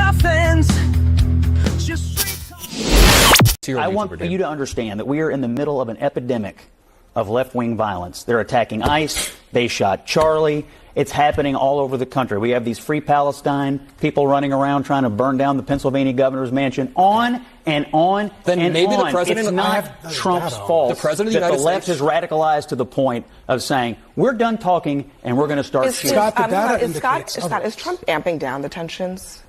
nothings. Just I want you to understand that we are in the middle of an epidemic of left-wing violence. They're attacking ICE. They shot Charlie. It's happening all over the country. We have these Free Palestine people running around trying to burn down the Pennsylvania governor's mansion. On and on then and maybe on. the president, it's not Trump's fault the president that of the the left States is radicalized to the point of saying, we're done talking and we're going to start shooting. Scott, is Trump amping down the tensions?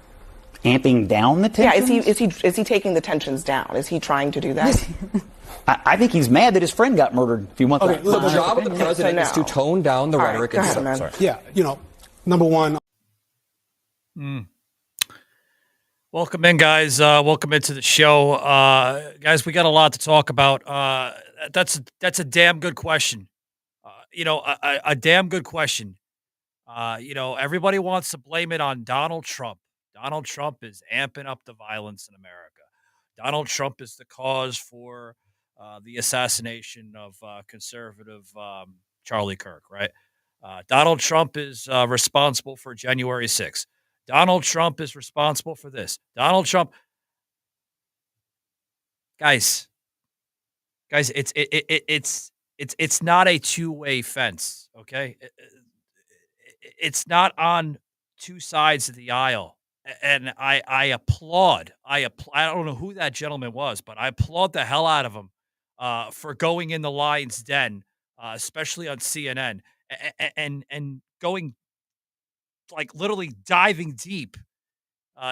Amping down the tensions? Yeah, is he taking the tensions down? Is he trying to do that? I think he's mad that his friend got murdered. If you want the job of the president is to tone down the rhetoric. Sorry. Yeah, number one. Welcome in, guys. Welcome into the show, guys. We got a lot to talk about. That's a damn good question. A damn good question. Everybody wants to blame it on Donald Trump. Donald Trump is amping up the violence in America. Donald Trump is the cause for the assassination of conservative Charlie Kirk, right? Donald Trump is responsible for January 6th. Donald Trump is responsible for this. Donald Trump, guys, it's not a two-way fence, okay? It's not on two sides of the aisle. And I applaud. I don't know who that gentleman was, but I applaud the hell out of him for going in the lion's den, especially on CNN, and going like literally diving deep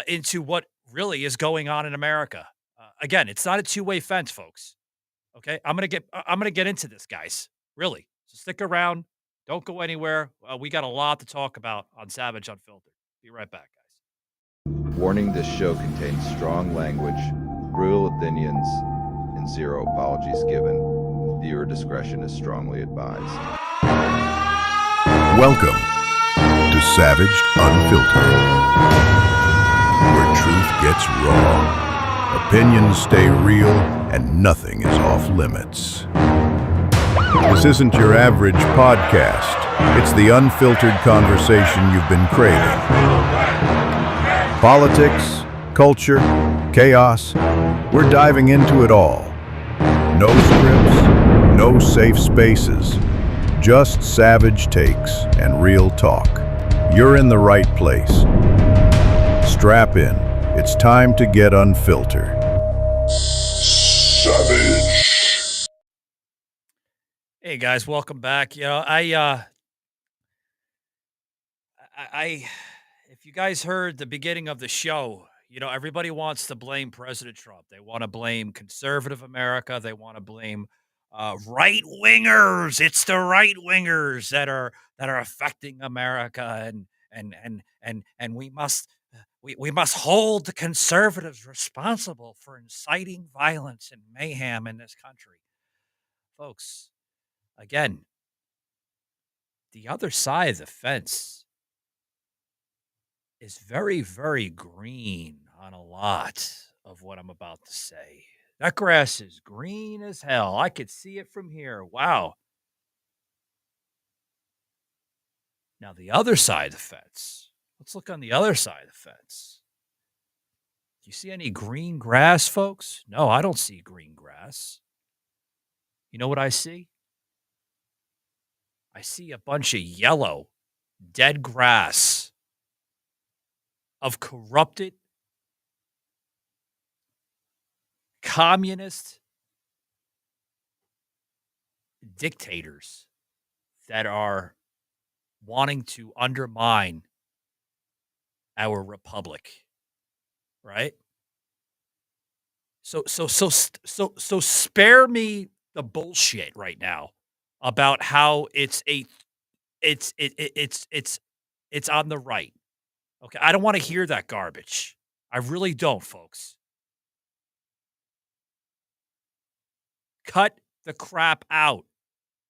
into what really is going on in America. Again, it's not a two-way fence, folks. Okay, I'm gonna get into this, guys. Really, so stick around. Don't go anywhere. We got a lot to talk about on Savaged Unfiltered. Be right back, guys. Warning: this show contains strong language, brutal opinions, and zero apologies given. Viewer discretion is strongly advised. Welcome to Savaged Unfiltered, where truth gets raw, opinions stay real, and nothing is off limits. This isn't your average podcast. It's the unfiltered conversation you've been craving. Politics, culture, chaos, we're diving into it all. No scripts, no safe spaces, just savage takes and real talk. You're in the right place. Strap in. It's time to get unfiltered. Savage. Hey guys, welcome back. If you guys heard the beginning of the show, everybody wants to blame President Trump. They want to blame conservative America. They want to blame right wingers. It's the right wingers that are affecting America, and we must hold the conservatives responsible for inciting violence and mayhem in this country, folks. Again, the other side of the fence is very, very green on a lot of what I'm about to say. That grass is green as hell. I could see it from here. Wow. Now, the other side of the fence. Let's look on the other side of the fence. Do you see any green grass, folks? No, I don't see green grass. You know what I see? I see a bunch of yellow, dead grass of corrupted, communist dictators that are wanting to undermine our republic, right? So spare me the bullshit right now about how it's on the right. Okay, I don't want to hear that garbage. I really don't, folks. Cut the crap out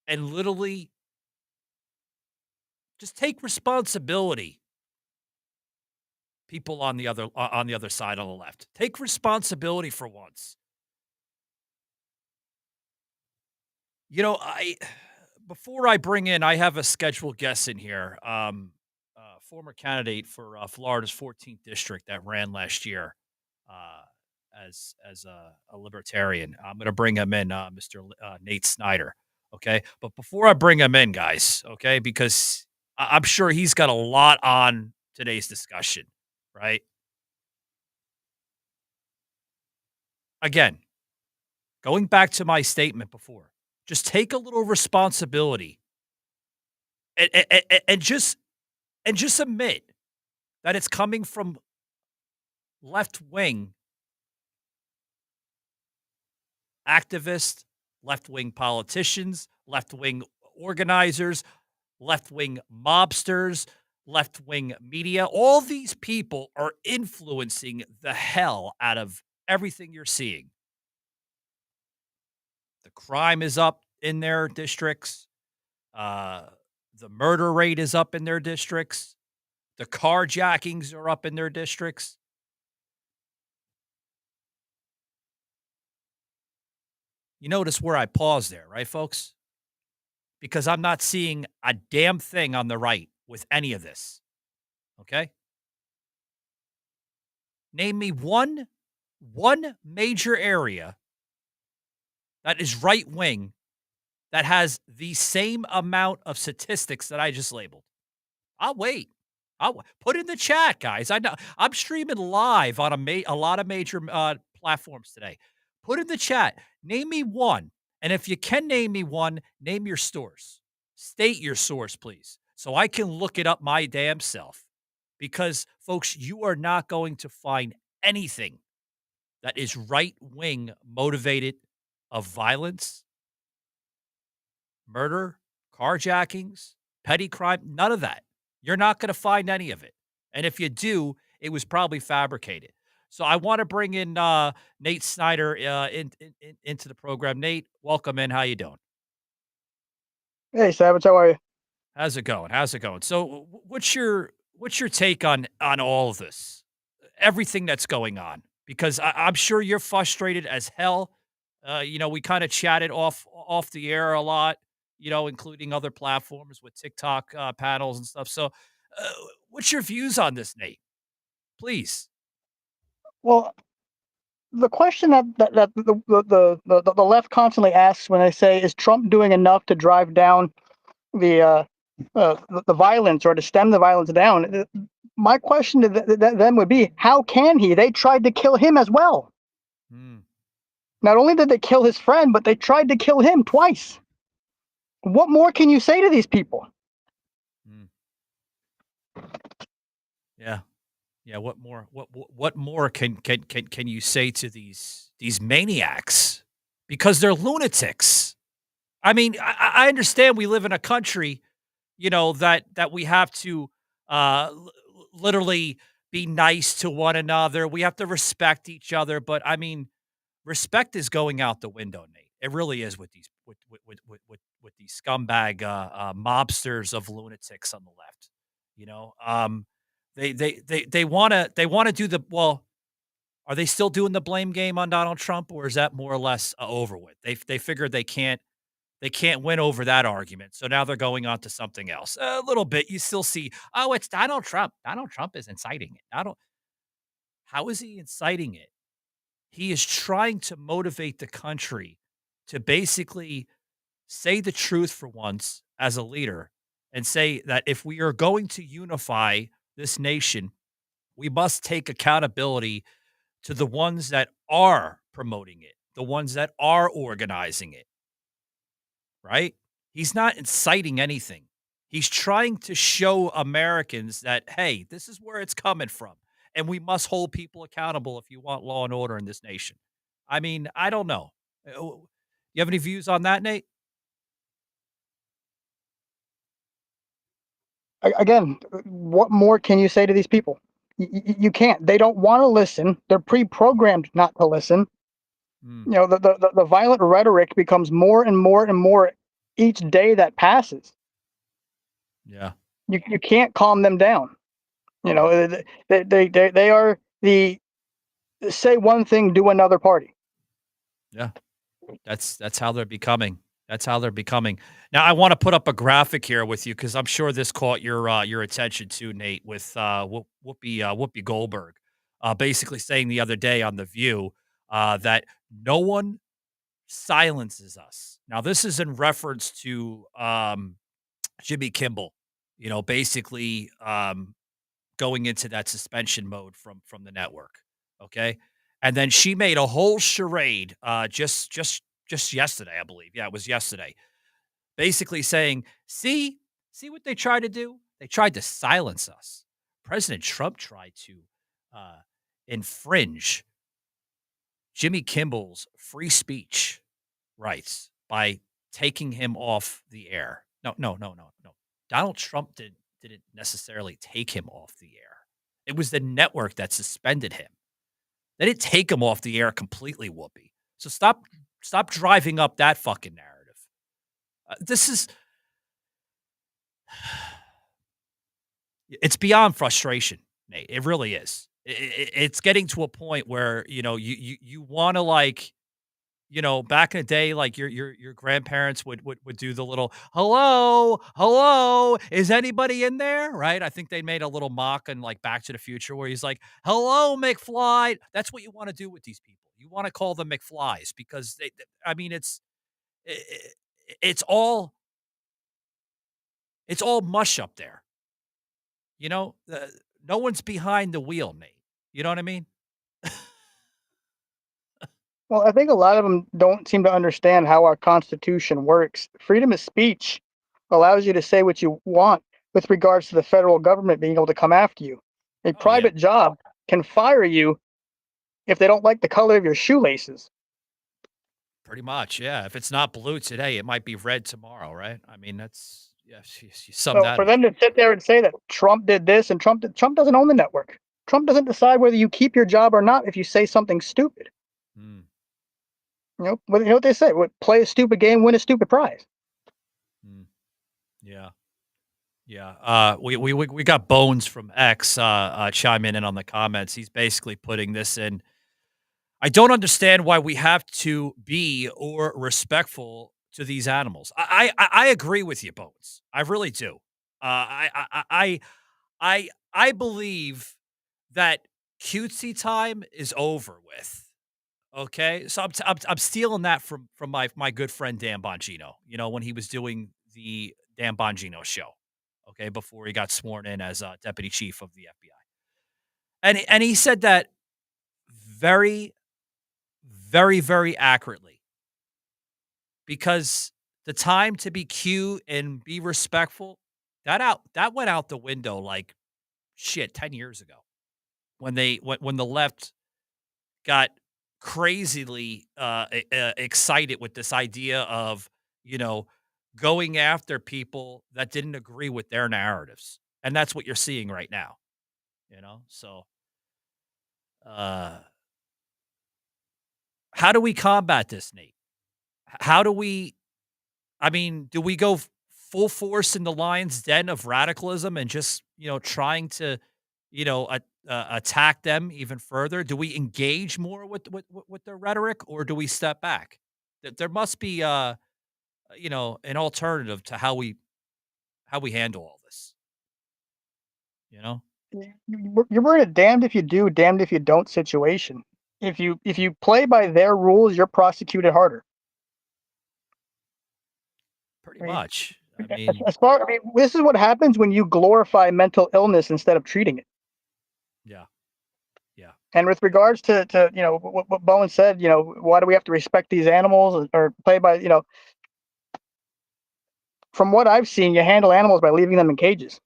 and literally just take responsibility. People on the other side, on the left, take responsibility for once. Before I bring in, I have a scheduled guest in here. former candidate for Florida's 14th district that ran last year as a libertarian. I'm going to bring him in, Mr. Nate Snyder. Okay, but before I bring him in, guys, okay, because I'm sure he's got a lot on today's discussion, right? Again, going back to my statement before, just take a little responsibility and just admit that it's coming from left wing activists, left wing politicians, left wing organizers, left wing mobsters, left wing media. All these people are influencing the hell out of everything you're seeing. The crime is up in their districts. The murder rate is up in their districts. The carjackings are up in their districts. You notice where I pause there, right, folks? Because I'm not seeing a damn thing on the right with any of this. Okay? Name me one major area that is right wing that has the same amount of statistics that I just labeled. I'll wait. I'll put in the chat, guys. I know I'm streaming live on a lot of major platforms today. Put in the chat. Name me one, and if you can name me one, name your source. State your source, please, so I can look it up my damn self. Because, folks, you are not going to find anything that is right-wing motivated of violence, murder, carjackings, petty crime, none of that. You're not going to find any of it. And if you do, it was probably fabricated. So I want to bring in Nate Snyder into the program. Nate, welcome in. How you doing? Hey, Savage, how are you? How's it going? So what's your take on all of this? Everything that's going on? Because I'm sure you're frustrated as hell. We kind of chatted off the air a lot, including other platforms with TikTok panels and stuff. So what's your views on this, Nate? Please. Well, the question that the left constantly asks when they say, "Is Trump doing enough to drive down the violence or to stem the violence down?" My question to them would be, how can he? They tried to kill him as well. Not only did they kill his friend, but they tried to kill him twice. What more can you say to these people? Yeah. What more? What more can you say to these maniacs? Because they're lunatics. I mean, I understand we live in a country, that we have to literally be nice to one another. We have to respect each other. But I mean, respect is going out the window, Nate. It really is with these with these scumbag mobsters of lunatics on the left. They want to do the, well, are they still doing the blame game on Donald Trump, or is that more or less over with? They figured they can't win over that argument, so now they're going on to something else. A little bit, you still see, oh, it's Donald Trump. Donald Trump is inciting it. How is he inciting it? He is trying to motivate the country to basically say the truth for once as a leader and say that if we are going to unify this nation, we must take accountability to the ones that are promoting it, the ones that are organizing it, right? He's not inciting anything. He's trying to show Americans that, hey, this is where it's coming from, and we must hold people accountable if you want law and order in this nation. I mean, I don't know. You have any views on that, Nate? Again, what more can you say to these people? You can't. They don't want to listen. They're pre-programmed not to listen. The violent rhetoric becomes more and more and more each day that passes. Yeah. You can't calm them down. They are the say one thing, do another party. Yeah. That's how they're becoming. That's how they're becoming. Now, I want to put up a graphic here with you because I'm sure this caught your attention too, Nate, with Whoopi Goldberg, basically saying the other day on The View that no one silences us. Now, this is in reference to Jimmy Kimmel, basically going into that suspension mode from the network. Okay, and then she made a whole charade just yesterday, I believe. Yeah, it was yesterday. Basically saying, see what they tried to do? They tried to silence us. President Trump tried to infringe Jimmy Kimmel's free speech rights by taking him off the air. No. Donald Trump didn't necessarily take him off the air. It was the network that suspended him. They didn't take him off the air completely, Whoopi. So stop driving up that fucking narrative. This is it's beyond frustration, Nate. It really is. It's getting to a point where, you want to, like, back in the day, like your grandparents would do the little hello, is anybody in there? Right? I think they made a little mock in like Back to the Future where he's like, hello, McFly. That's what you want to do with these people. You want to call them McFlies because it's all mush up there. No one's behind the wheel, Nate. You know what I mean? Well, I think a lot of them don't seem to understand how our Constitution works. Freedom of speech allows you to say what you want with regards to the federal government being able to come after you. A private job can fire you if they don't like the color of your shoelaces. Pretty much, yeah. If it's not blue today, it might be red tomorrow, right? I mean, that's, yeah, you sum that for up. them to sit there and say that Trump did this and Trump doesn't own the network. Trump doesn't decide whether you keep your job or not if you say something stupid. You know what they say? Play a stupid game, win a stupid prize. Yeah. We got Bones from X chiming in on the comments. He's basically putting this in. I don't understand why we have to be or respectful to these animals. I agree with you, Bones. I really do. I believe that cutesy time is over with. Okay, so I'm stealing that from my good friend Dan Bongino. When he was doing the Dan Bongino show, okay, before he got sworn in as deputy chief of the FBI, and he said that very, very, very accurately, because the time to be cute and be respectful that went out the window like shit 10 years ago when the left got crazily excited with this idea of, going after people that didn't agree with their narratives. And that's what you're seeing right now, So, how do we combat this, Nate? How do we, do we go full force in the lion's den of radicalism and just, trying to, attack them even further? Do we engage more with their rhetoric, or do we step back? There must be, an alternative to how we handle all this. You're in a damned if you do, damned if you don't situation. If you play by their rules, you're prosecuted harder. Pretty much. This is what happens when you glorify mental illness instead of treating it. Yeah. And with regards to what Bowen said, why do we have to respect these animals or play by, from what I've seen, you handle animals by leaving them in cages.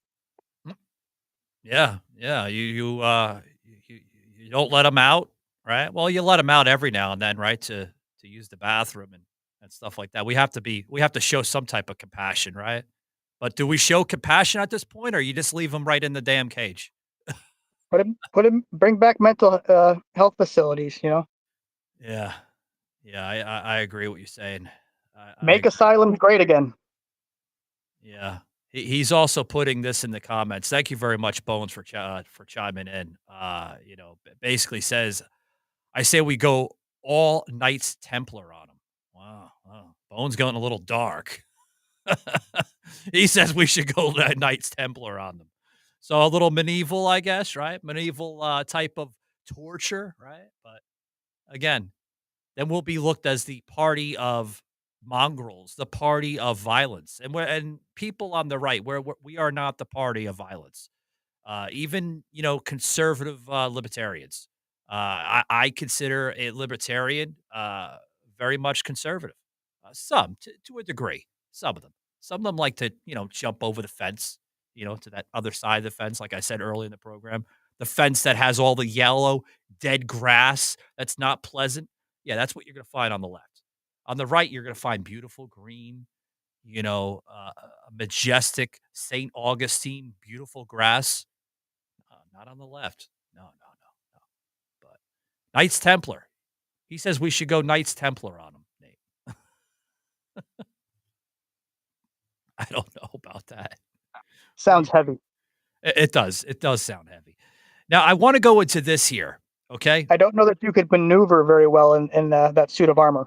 Yeah. You don't let them out, right? Well, you let them out every now and then, right? To use the bathroom and stuff like that. We have to show some type of compassion, right? But do we show compassion at this point, or you just leave them right in the damn cage? Bring back mental health facilities, Yeah. I agree with what you're saying. Make asylums great again. Yeah. He's also putting this in the comments. Thank you very much, Bones, for chiming in. Basically says, I say we go all Knights Templar on him. Wow. Bone's going a little dark. He says we should go Knights Templar on them. So a little medieval, I guess, right? Medieval type of torture, right? But again, then we'll be looked as the party of mongrels, the party of violence, and people on the right, where we are not the party of violence. Even conservative libertarians. I consider a libertarian very much conservative. Some to a degree. Some of them like to jump over the fence, to that other side of the fence. Like I said earlier in the program, the fence that has all the yellow dead grass that's not pleasant. Yeah, that's what you're going to find on the left. On the right, you're going to find beautiful green, majestic St. Augustine, beautiful grass. Not on the left. No, no, no, no. But Knights Templar. He says we should go Knights Templar on him, Nate. I don't know about that. Sounds heavy. It does. It does sound heavy. Now, I want to go into this here, okay? I don't know that you could maneuver very well in that suit of armor.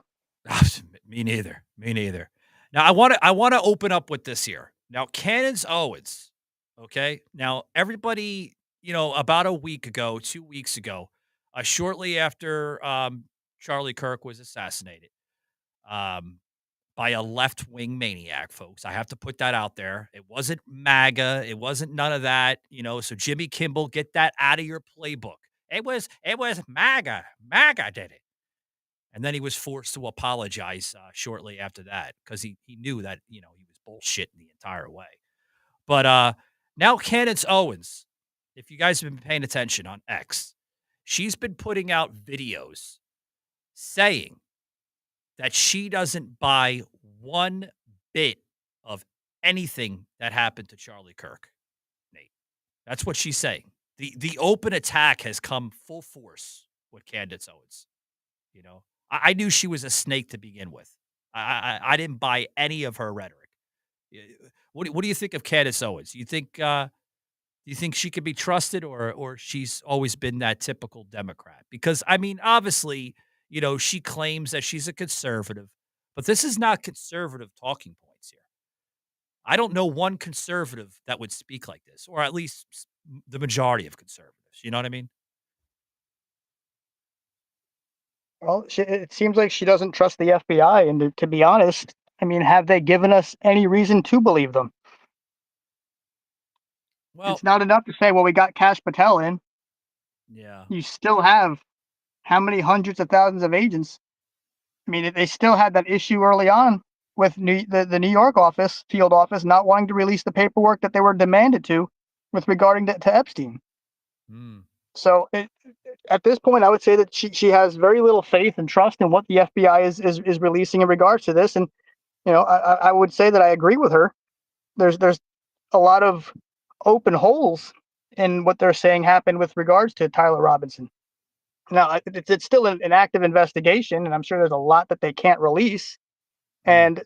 Me neither. Me neither. Now, I want to open up with this here. Now, Cannons Owens, okay? Now, everybody, about a week ago, 2 weeks ago, shortly after Charlie Kirk was assassinated by a left-wing maniac, folks. I have to put that out there. It wasn't MAGA. It wasn't none of that, So Jimmy Kimmel, get that out of your playbook. It was MAGA. MAGA did it. And then he was forced to apologize shortly after that because he knew that, he was bullshitting the entire way. But now Candace Owens, if you guys have been paying attention on X, she's been putting out videos saying that she doesn't buy one bit of anything that happened to Charlie Kirk, Nate. That's what she's saying. The open attack has come full force with Candace Owens. I knew she was a snake to begin with. I didn't buy any of her rhetoric. What do you think of Candace Owens? You think she could be trusted, or she's always been that typical Democrat? Because obviously, she claims that she's a conservative, but this is not conservative talking points here. I don't know one conservative that would speak like this, or at least the majority of conservatives. You know what I mean? Well, it seems like she doesn't trust the FBI, and to be honest, have they given us any reason to believe them? Well, it's not enough to say, well, we got Kash Patel in. Yeah. You still have how many hundreds of thousands of agents? They still had that issue early on with the New York field office, not wanting to release the paperwork that they were demanded to with regarding to Epstein. So at this point, I would say that she has very little faith and trust in what the FBI is releasing in regards to this. And, I would say that I agree with her. There's a lot of open holes in what they're saying happened with regards to Tyler Robinson. Now, it's still an active investigation, and I'm sure there's a lot that they can't release. And,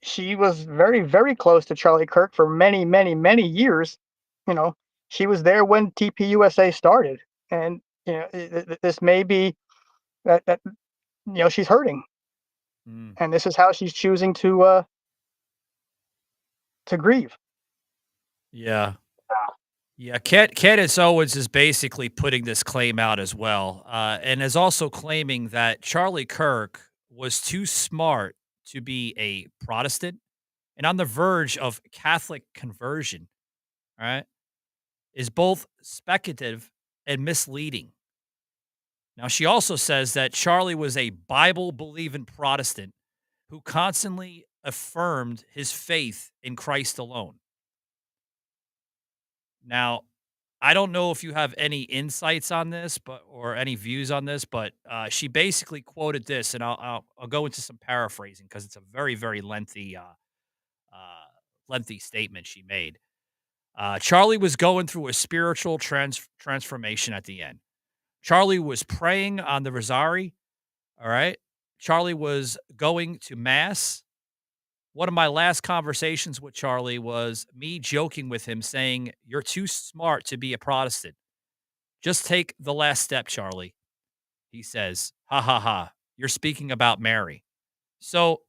she was very, very close to Charlie Kirk for many, many, many years. She was there when TPUSA started. And, this may be that she's hurting. And this is how she's choosing to grieve. Yeah. Yeah, Candace Owens is basically putting this claim out as well, and is also claiming that Charlie Kirk was too smart to be a Protestant and on the verge of Catholic conversion, all right, is both speculative and misleading. Now, she also says that Charlie was a Bible-believing Protestant who constantly affirmed his faith in Christ alone. Now, I don't know if you have any insights on this, or any views on this, but she basically quoted this, and I'll go into some paraphrasing because it's a very, very lengthy statement she made. Charlie was going through a spiritual transformation at the end. Charlie was praying on the Rosary. All right. Charlie was going to Mass. One of my last conversations with Charlie was me joking with him saying, "You're too smart to be a Protestant. Just take the last step, Charlie." He says, "Ha ha ha. You're speaking about Mary." So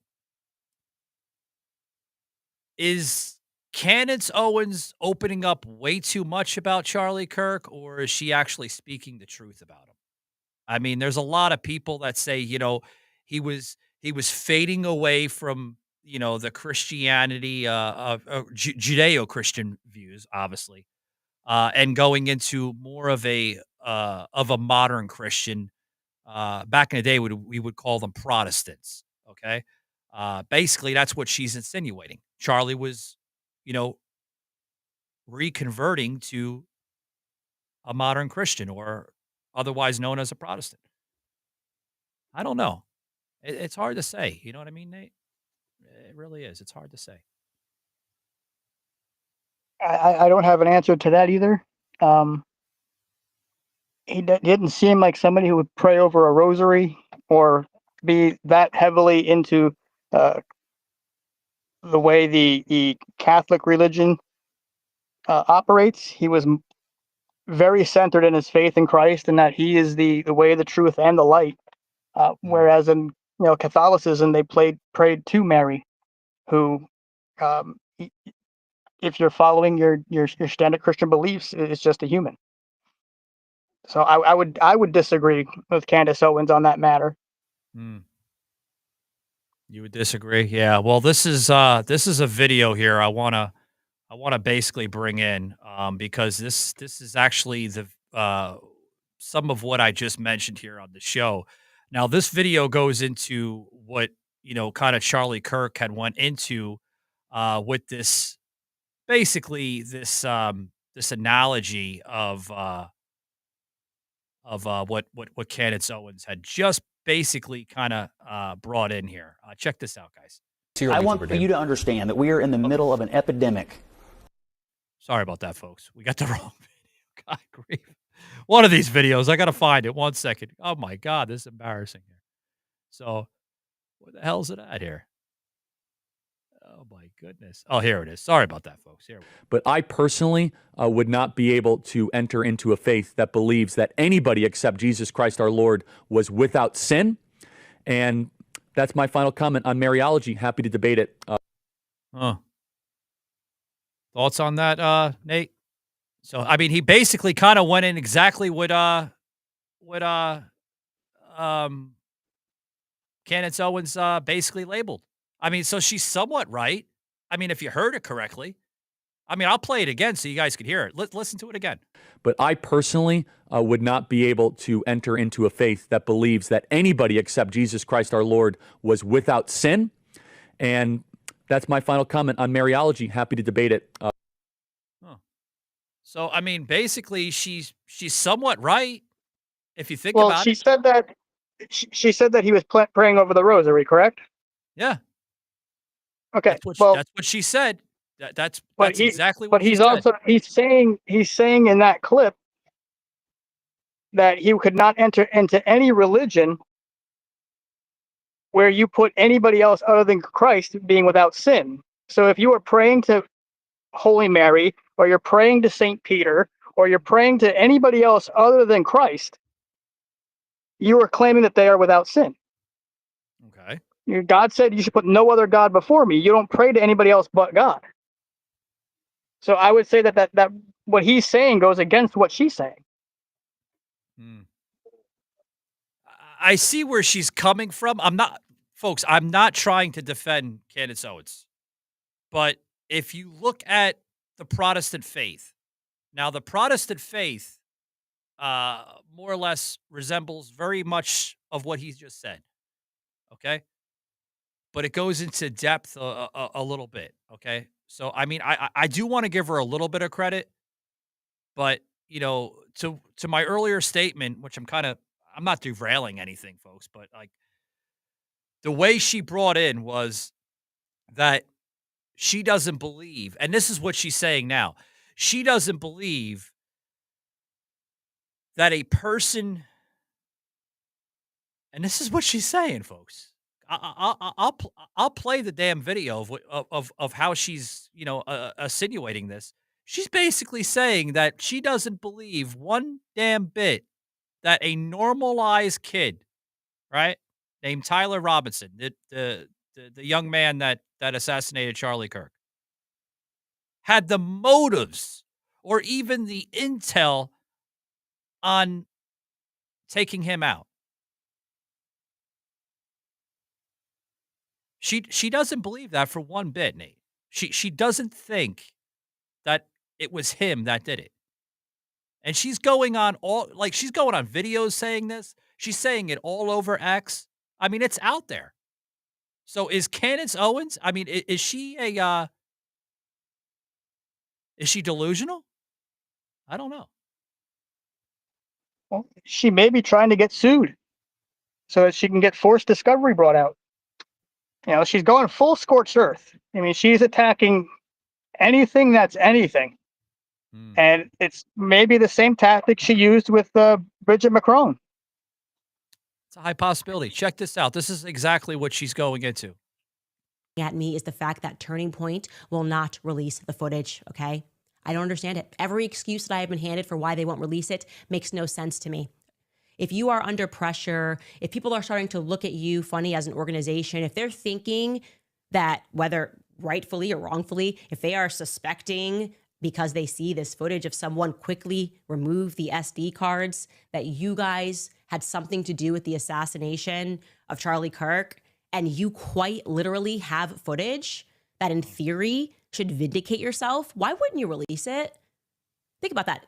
is Candace Owens opening up way too much about Charlie Kirk, or is she actually speaking the truth about him? I mean, there's a lot of people that say, he was fading away from, the Christianity of Judeo-Christian views, obviously, and going into more of a modern Christian. Back in the day, we would call them Protestants. Okay, basically, that's what she's insinuating. Charlie was, you know, reconverting to a modern Christian or otherwise known as a Protestant. I don't know. It's hard to say. You know what I mean, Nate? It really is. It's hard to say. I don't have an answer to that either. He didn't seem like somebody who would pray over a rosary or be that heavily into uh, the way the Catholic religion operates. He was very centered in his faith in Christ and that he is the way, the truth, and the light. Whereas in Catholicism, they prayed to Mary, who, um, if you're following your standard Christian beliefs, is just a human. So I would disagree with Candace Owens on that matter. Hmm. You would disagree? Yeah. Well, this is a video here I wanna basically bring in, because this is actually some of what I just mentioned here on the show. Now, this video goes into what, kinda Charlie Kirk had went into, with this analogy of what Candace Owens had just basically kinda, brought in here. Check this out, guys. I want you to understand that we are in the middle of an epidemic. Sorry about that, folks. We got the wrong video. God grief. One of these videos, I gotta find it. 1 second. Oh my god, this is embarrassing here. So, where the hell's it at here? Oh my goodness. Oh, here it is. Sorry about that, folks. Here. But I personally would not be able to enter into a faith that believes that anybody except Jesus Christ our Lord was without sin. And that's my final comment on Mariology. Happy to debate it. Thoughts on that, Nate? So, I mean, he basically kind of went in exactly what Candace Owens basically labeled. I mean, so she's somewhat right. I mean, if you heard it correctly. I mean, I'll play it again so you guys can hear it. Listen to it again. But I personally would not be able to enter into a faith that believes that anybody except Jesus Christ our Lord was without sin. And that's my final comment on Mariology. Happy to debate it. So, I mean, basically, she's somewhat right if you think about it. She said that he was praying over the rosary, correct? Yeah. Okay. That's what she said. That's exactly what she said. But he's saying in that clip that he could not enter into any religion where you put anybody else other than Christ being without sin. So if you are praying to Holy Mary, or you're praying to Saint Peter, or you're praying to anybody else other than Christ, you are claiming that they are without sin. Okay. God said you should put no other God before me. You don't pray to anybody else but God. So I would say that what he's saying goes against what she's saying. I see where she's coming from. I'm not trying to defend Candace Owens. But if you look at the Protestant faith, now the Protestant faith more or less resembles very much of what he's just said. Okay? But it goes into depth a little bit. Okay? So, I mean, I do want to give her a little bit of credit, but, to my earlier statement, which I'm not derailing anything, folks, but like the way she brought in was that she doesn't believe, and this is what she's saying now. She doesn't believe that a person, and this is what she's saying, folks. I'll play the damn video of how she's insinuating this. She's basically saying that she doesn't believe one damn bit that a normalized kid, right, named Tyler Robinson, the young man that assassinated Charlie Kirk, had the motives or even the intel on taking him out. She doesn't believe that for one bit, Nate. She doesn't think that it was him that did it. And she's going on she's going on videos saying this. She's saying it all over X. I mean, it's out there. So is Candace Owens, I mean, is she is she delusional? I don't know. Well, she may be trying to get sued so that she can get forced discovery brought out. You know, she's going full scorched earth. I mean, she's attacking anything that's anything. And it's maybe the same tactic she used with Bridget Macron. It's a high possibility. Check this out. This is exactly what she's going into. At me is the fact that Turning Point will not release the footage, okay? I don't understand it. Every excuse that I have been handed for why they won't release it makes no sense to me. If you are under pressure, if people are starting to look at you funny as an organization, if they're thinking that, whether rightfully or wrongfully, if they are suspecting because they see this footage of someone quickly remove the SD cards, that you guys had something to do with the assassination of Charlie Kirk, and you quite literally have footage that in theory should vindicate yourself, why wouldn't you release it? Think about that.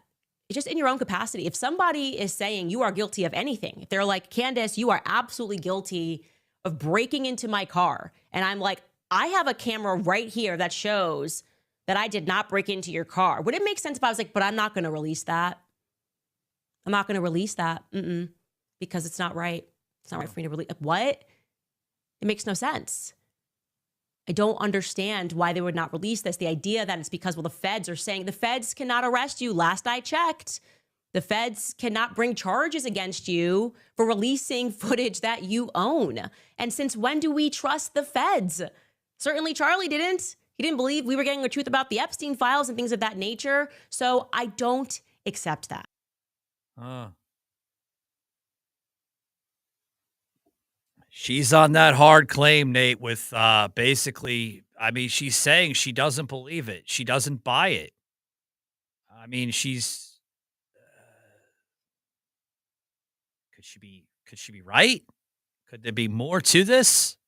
It's just in your own capacity. If somebody is saying you are guilty of anything, if they're like, Candace, you are absolutely guilty of breaking into my car, and I'm like, I have a camera right here that shows that I did not break into your car. Would it make sense if I was like, but I'm not going to release that? I'm not going to release that. Because it's not right. It's not right for me to release. What? It makes no sense. I don't understand why they would not release this. The idea that it's because, well, the feds are saying the feds cannot arrest you. Last I checked, the feds cannot bring charges against you for releasing footage that you own. And since when do we trust the feds? Certainly Charlie didn't. He didn't believe we were getting the truth about the Epstein files and things of that nature. So I don't accept that. She's on that hard claim, Nate, with basically, I mean, she's saying she doesn't believe it. She doesn't buy it. I mean, she's could she be right? Could there be more to this?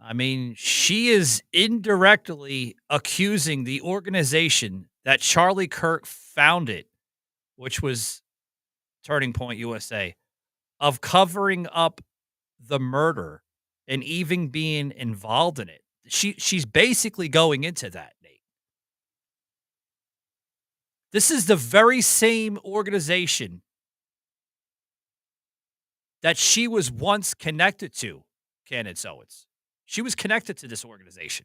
I mean, she is indirectly accusing the organization that Charlie Kirk founded, which was Turning Point USA, of covering up the murder and even being involved in it. She's basically going into that, Nate. This is the very same organization that she was once connected to, Candace Owens. She was connected to this organization.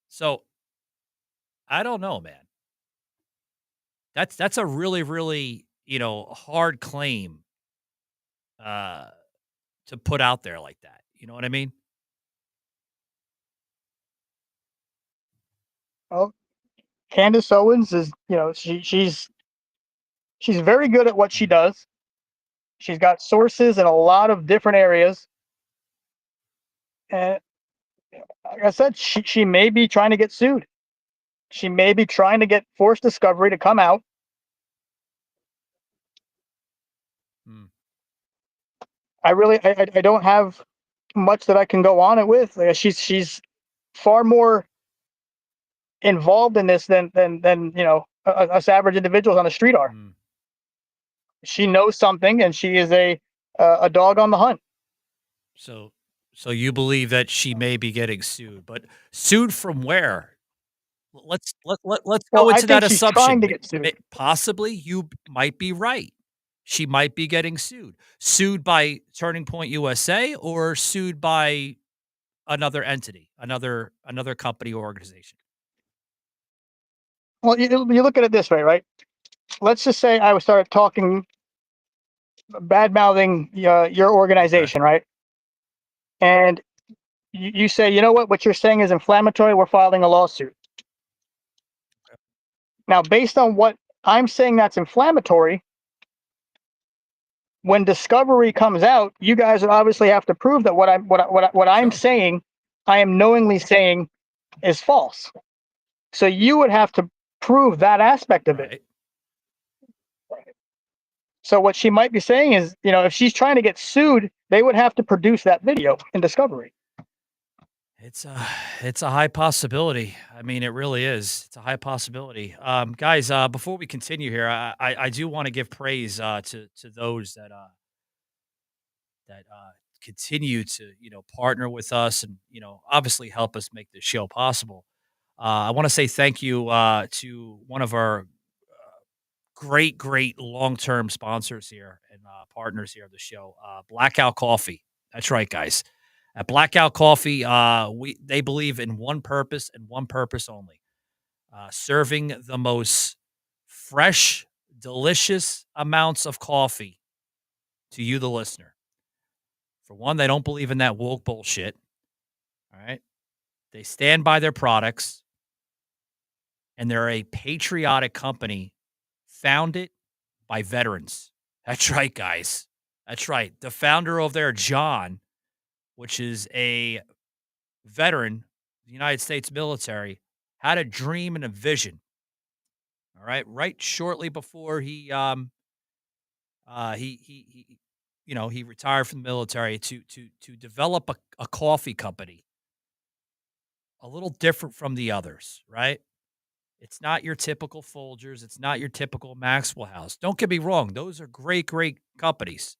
So, I don't know, man. That's a really, really, hard claim to put out there like that. You know what I mean? Well, Candace Owens is, she's very good at what she does. She's got sources in a lot of different areas. And like I said, she may be trying to get sued. She may be trying to get forced discovery to come out. I don't have much that I can go on it with. She's far more involved in this than us average individuals on the street are. She knows something, and she is a dog on the hunt. So you believe that she may be getting sued, but sued from where? Let's go into that assumption. She's trying to get sued. Possibly, you might be right. She might be getting sued. Sued by Turning Point USA or sued by another entity, another company or organization. Well, you look at it this way, right? Let's just say I would start talking, bad-mouthing your organization, right? And you say, you know what you're saying is inflammatory, we're filing a lawsuit. Now, based on what I'm saying that's inflammatory, when discovery comes out, you guys obviously have to prove that what I'm saying, I am knowingly saying is false. So you would have to prove that aspect of it. So what she might be saying is, if she's trying to get sued, they would have to produce that video in discovery. It's a high possibility. I mean, it really is. It's a high possibility. Guys, before we continue here, I do want to give praise to those that continue to partner with us and obviously help us make this show possible. I want to say thank you to one of our great long-term sponsors here and partners here of the show, Blackout Coffee. That's right, guys. At Blackout Coffee, they believe in one purpose and one purpose only: serving the most fresh, delicious amounts of coffee to you, the listener. For one, they don't believe in that woke bullshit. All right, they stand by their products, and they're a patriotic company founded by veterans. That's right, guys. That's right. The founder of there, John, which is a veteran of the United States military, had a dream and a vision. All right, right shortly before he retired from the military to develop a coffee company, a little different from the others. Right? It's not your typical Folgers. It's not your typical Maxwell House. Don't get me wrong; those are great companies.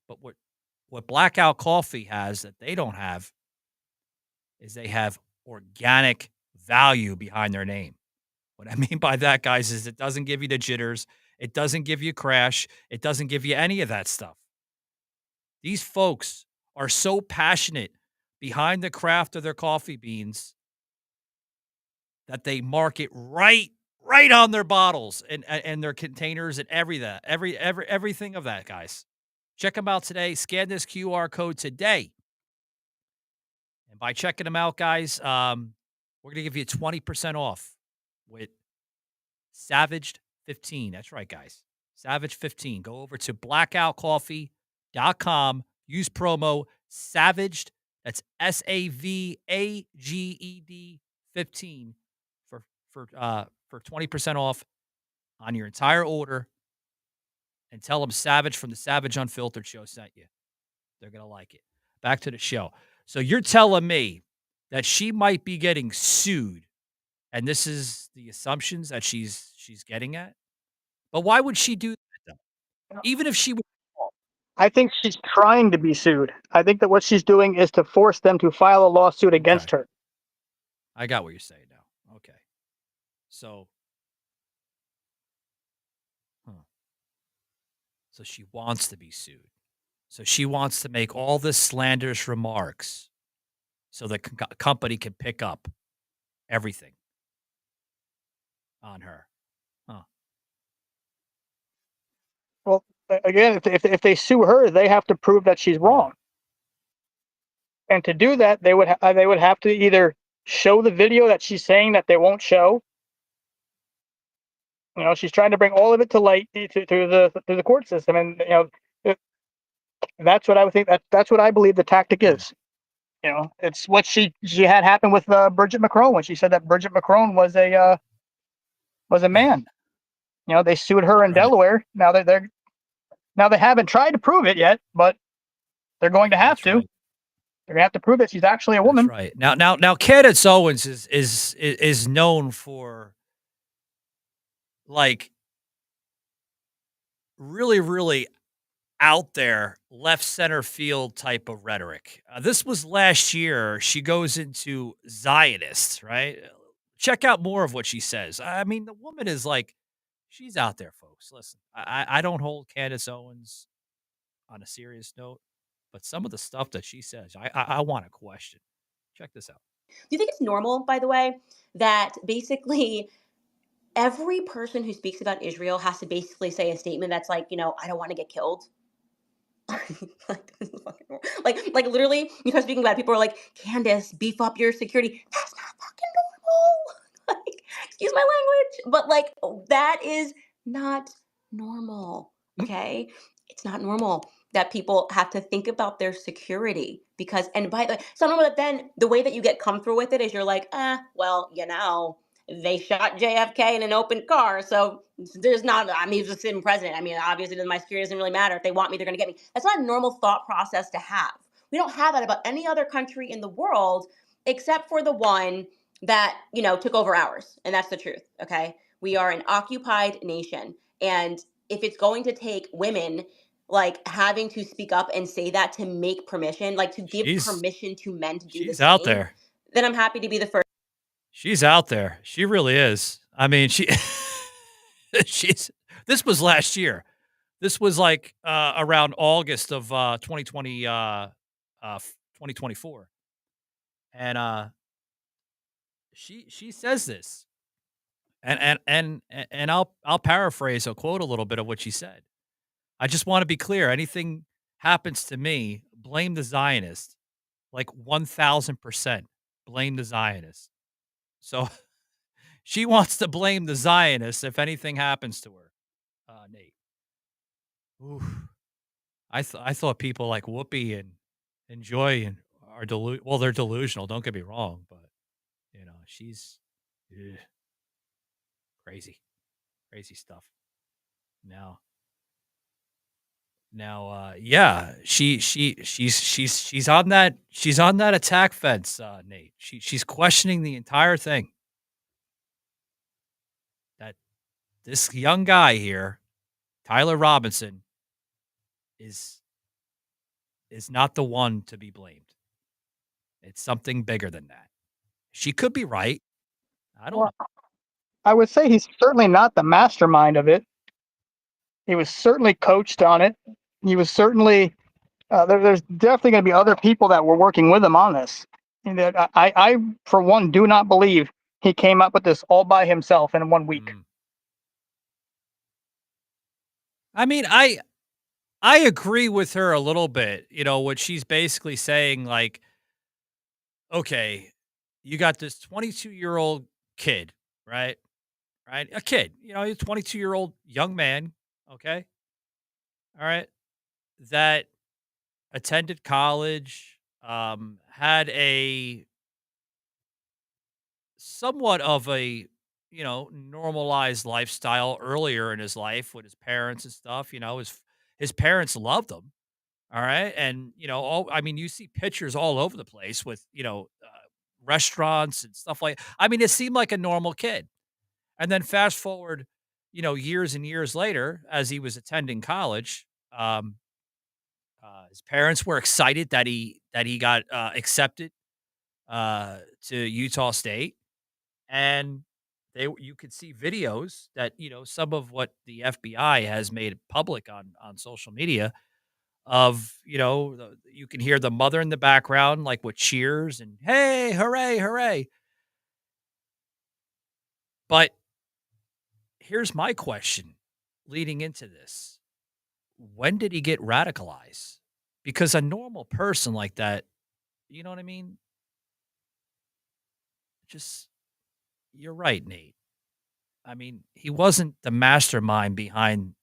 But what Blackout Coffee has that they don't have is they have organic value behind their name. What I mean by that, guys, is it doesn't give you the jitters. It doesn't give you crash. It doesn't give you any of that stuff. These folks are so passionate behind the craft of their coffee beans that they market right on their bottles and their containers and everything of that, guys. Check them out today. Scan this QR code today. And by checking them out, guys, we're going to give you 20% off with Savaged 15. That's right, guys. Savaged 15. Go over to blackoutcoffee.com. Use promo Savaged. That's SAVAGED 15 for 20% off on your entire order. And tell them Savage from the Savaged Unfiltered show sent you. They're going to like it. Back to the show. So you're telling me that she might be getting sued, and this is the assumptions that she's getting at? But why would she do that, though? Even if she would. I think she's trying to be sued. I think that what she's doing is to force them to file a lawsuit against her. I got what you're saying now. Okay. So she wants to be sued. So she wants to make all this slanderous remarks so the company can pick up everything on her. Well, again, if they sue her, they have to prove that she's wrong. And to do that, they would have to either show the video that she's saying that they won't show. She's trying to bring all of it to light through the court system, and that's what I would think. That's what I believe the tactic is. It's what she had happen with Bridget McCrone when she said that Bridget McCrone was a man. They sued her in Delaware. Now they haven't tried to prove it yet, but they're going to have to. Right. They're gonna have to prove that she's actually a woman. That's right. Now Candace Owens is known for like really out there left center field type of rhetoric. This was last year. She goes into Zionists, right? Check out more of what she says. I mean, the woman is like, she's out there, folks. Listen, I don't hold Candace Owens on a serious note, but some of the stuff that she says, I want to question. Check this out. Do you think it's normal, by the way, that basically every person who speaks about Israel has to basically say a statement that's like, I don't want to get killed? like literally, you start speaking about it, people are like, Candace, beef up your security. That's not fucking normal. Excuse my language, but that is not normal. Okay, it's not normal. that people have to think about their security because, and by the way, so I know that then the way that you get comfortable with it is you're like, well, they shot JFK in an open car, so there's not, I mean, he's a sitting president. I mean, obviously my security doesn't really matter. If they want me, they're going to get me. That's not a normal thought process to have. We don't have that about any other country in the world except for the one that, took over ours. And that's the truth, okay? We are an occupied nation. And if it's going to take women like having to speak up and say that to make permission, like to give permission to men to do the she's same, out there. then I'm happy to be the first. She's out there. She really is. I mean, this was last year. This was like around August of 2024. And she says this. And I'll paraphrase or quote a little bit of what she said. I just want to be clear. Anything happens to me, blame the Zionist. Like 1000% blame the Zionist. So she wants to blame the Zionists if anything happens to her, Nate. Oof. I thought people like Whoopi and Joy are they're delusional. Don't get me wrong, but she's crazy stuff. Now, yeah, she's on that attack fence, Nate. She's questioning the entire thing. That this young guy here, Tyler Robinson, is not the one to be blamed. It's something bigger than that. She could be right. I don't know. I would say he's certainly not the mastermind of it. He was certainly coached on it. He was certainly there's definitely going to be other people that were working with him on this. And that I, for one, do not believe he came up with this all by himself in 1 week. I mean, I agree with her a little bit. What she's basically saying, like, okay, you got this 22-year-old kid, right? Right? A kid, he's a 22-year-old young man, okay? All right. That attended college, had a somewhat of a, normalized lifestyle earlier in his life with his parents and stuff. His parents loved him. All right. And, you see pictures all over the place with, restaurants and stuff it seemed like a normal kid. And then fast forward, years and years later, as he was attending college, his parents were excited that he got accepted to Utah State, and you could see videos that some of what the FBI has made public on social media of you can hear the mother in the background like with cheers and hey, hooray, hooray. But here's my question leading into this. When did he get radicalized? Because a normal person like that, you know what I mean? You're right, Nate. I mean, he wasn't the mastermind behind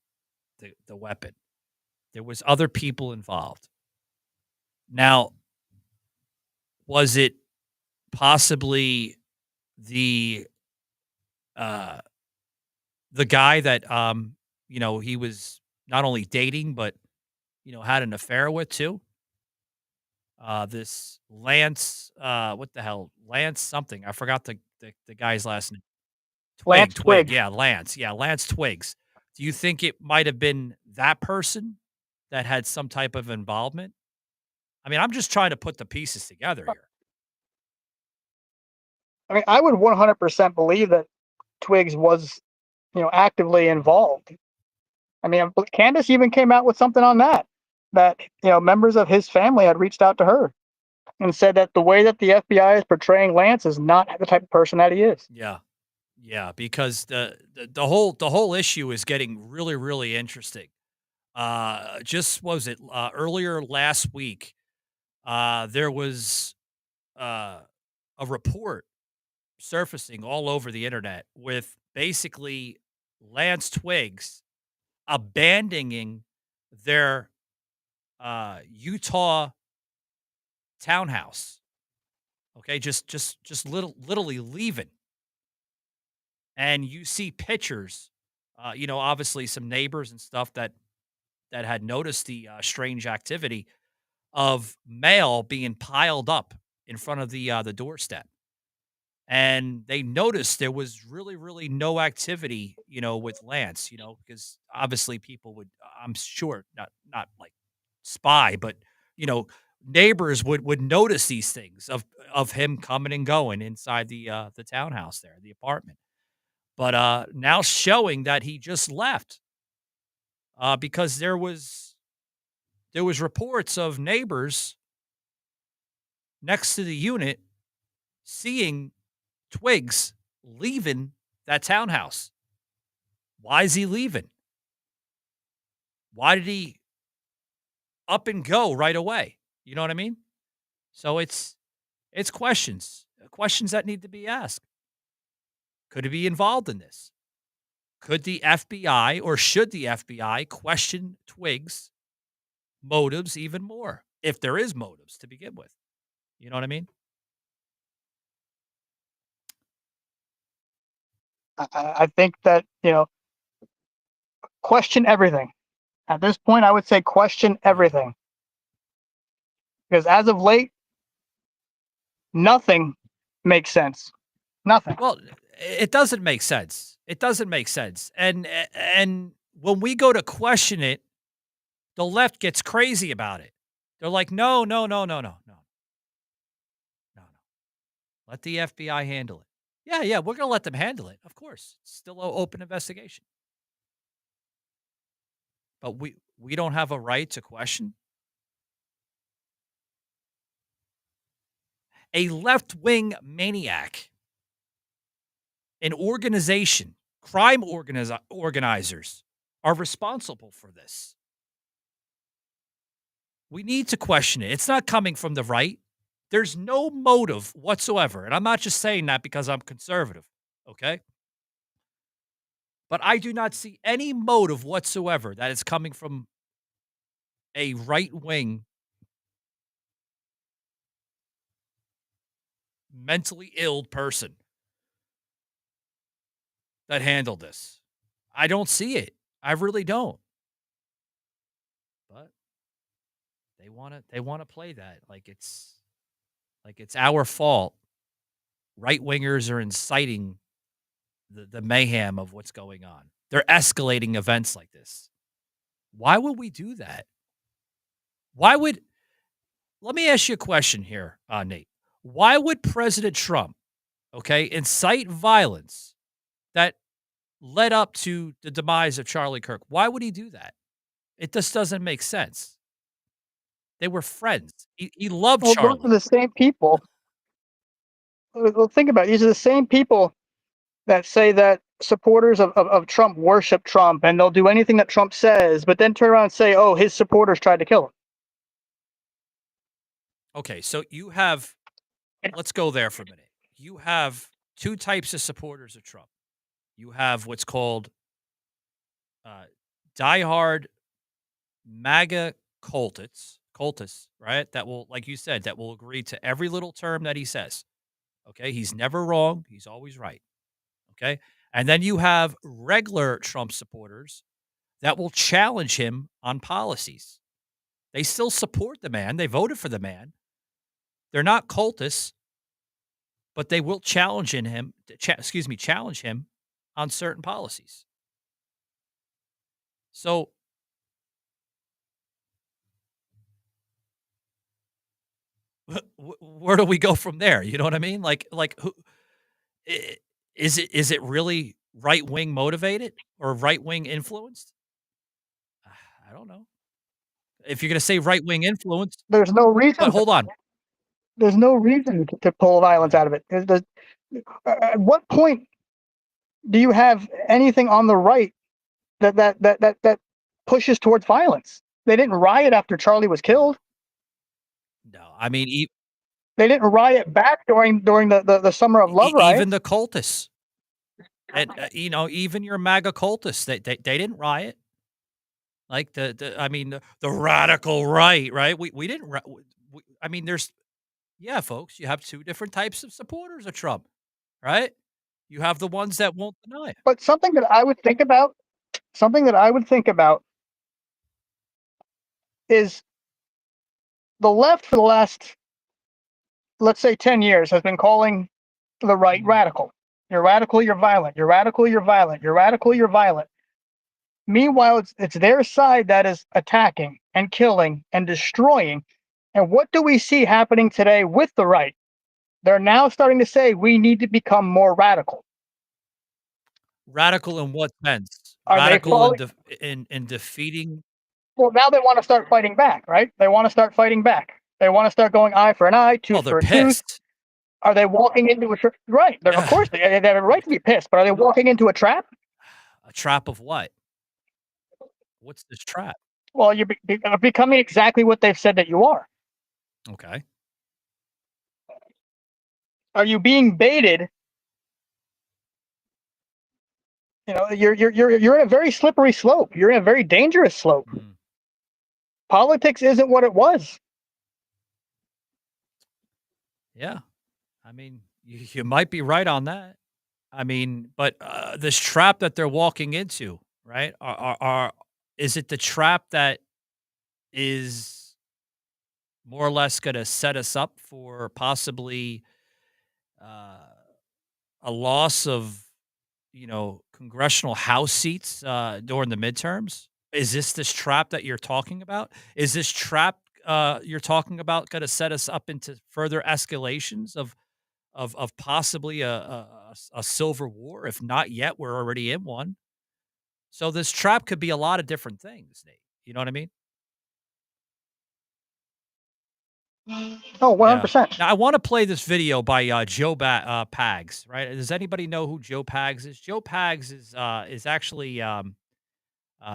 the weapon. There was other people involved. Now, was it possibly the guy that he was not only dating but had an affair with too? This Lance, what the hell? Lance something. I forgot the guy's last name. Lance Twigg. Yeah, Lance. Yeah, Lance Twiggs. Do you think it might have been that person that had some type of involvement? I mean, I'm just trying to put the pieces together here. I mean, I would 100% believe that Twiggs was, actively involved. I mean, Candace even came out with something on that members of his family had reached out to her and said that the way that the FBI is portraying Lance is not the type of person that he is. Yeah. Yeah, because the whole issue is getting really, really interesting. Just was it earlier last week? There was a report surfacing all over the internet with basically Lance Twiggs abandoning their Utah townhouse. Okay, just literally leaving, and you see pictures. Obviously some neighbors and stuff that had noticed the strange activity of mail being piled up in front of the doorstep. And they noticed there was really no activity, with Lance, because obviously people would, I'm sure, not like spy, but neighbors would notice these things of him coming and going inside the townhouse there, the apartment. But now showing that he just left because there was reports of neighbors next to the unit seeing Twigs leaving that townhouse. Why is he leaving? Why did he up and go right away? You know what I mean? So it's questions that need to be asked. Could he be involved in this? Could the FBI or should the FBI question Twigs' motives even more, if there is motives to begin with? You know what I mean? I think that, question everything. At this point, I would say question everything. Because as of late, nothing makes sense. Nothing. Well, it doesn't make sense. It doesn't make sense. And when we go to question it, the left gets crazy about it. They're like, no. Let the FBI handle it. Yeah, we're going to let them handle it. Of course. It's still an open investigation. But we don't have a right to question. A left-wing maniac, an organization, crime organizers are responsible for this. We need to question it. It's not coming from the right. There's no motive whatsoever. And I'm not just saying that because I'm conservative, okay? But I do not see any motive whatsoever that is coming from a right-wing, mentally ill person that handled this. I don't see it. I really don't. But they want to play that like it's our fault. Right-wingers are inciting the mayhem of what's going on. They're escalating events like this. Why would we do that? Let me ask you a question here, Nate. Why would President Trump, incite violence that led up to the demise of Charlie Kirk? Why would he do that? It just doesn't make sense. They were friends. He loved Charlie. Those are the same people. Well, think about it. These are the same people that say that supporters of Trump worship Trump and they'll do anything that Trump says, but then turn around and say, oh, his supporters tried to kill him. Okay, so you have, let's go there for a minute. You have two types of supporters of Trump. You have what's called diehard MAGA cultists, right? That will, like you said, that will agree to every little term that he says. Okay, he's never wrong. He's always right. Okay, and then you have regular Trump supporters that will challenge him on policies. They still support the man. They voted for the man. They're not cultists, but they will challenge him on certain policies. So where do we go from there? You know what I mean? Like who is it really right-wing motivated or right-wing influenced? I don't know. If you're going to say right-wing influence, there's no reason. But hold on. There's no reason to pull violence out of it. At what point do you have anything on the right that pushes towards violence? They didn't riot after Charlie was killed. No, I mean, they didn't riot back during the Summer of Love riots. Even the cultists, and even your MAGA cultists, they didn't riot. Like I mean, the radical right, right? We didn't. I mean, yeah, folks, you have two different types of supporters of Trump, right? You have the ones that won't deny it. But something that I would think about is the left for the last, let's say, 10 years has been calling the right radical. You're radical, you're violent. You're radical, you're violent. You're radical, you're violent. Meanwhile, it's their side that is attacking and killing and destroying. And what do we see happening today with the right? They're now starting to say we need to become more radical. Radical in what sense? Are they Radical falling? in defeating. Well, now they want to start fighting back, right? They want to start fighting back. They want to start going eye for an eye, Oh, tooth they're for a tooth. pissed. Are they walking into a right? Of Yeah. course, they have a right to be pissed, but are they walking into a trap? A trap of what? What's this trap? Well, you're becoming exactly what they've said that you are. Okay. Are you being baited? You know, you're in a very slippery slope. You're in a very dangerous slope. Politics isn't what it was. Yeah. I mean, you might be right on that. I mean, but this trap that they're walking into, right? Is it the trap that is more or less going to set us up for possibly a loss of, congressional House seats during the midterms? Is this trap that you're talking about? Is this trap you're talking about going to set us up into further escalations of possibly a civil war? If not yet, we're already in one. So this trap could be a lot of different things, Nate. You know what I mean? Oh, Yeah. 100%. Now I want to play this video by Joe Pags. Right? Does anybody know who Joe Pags is? Joe Pags is actually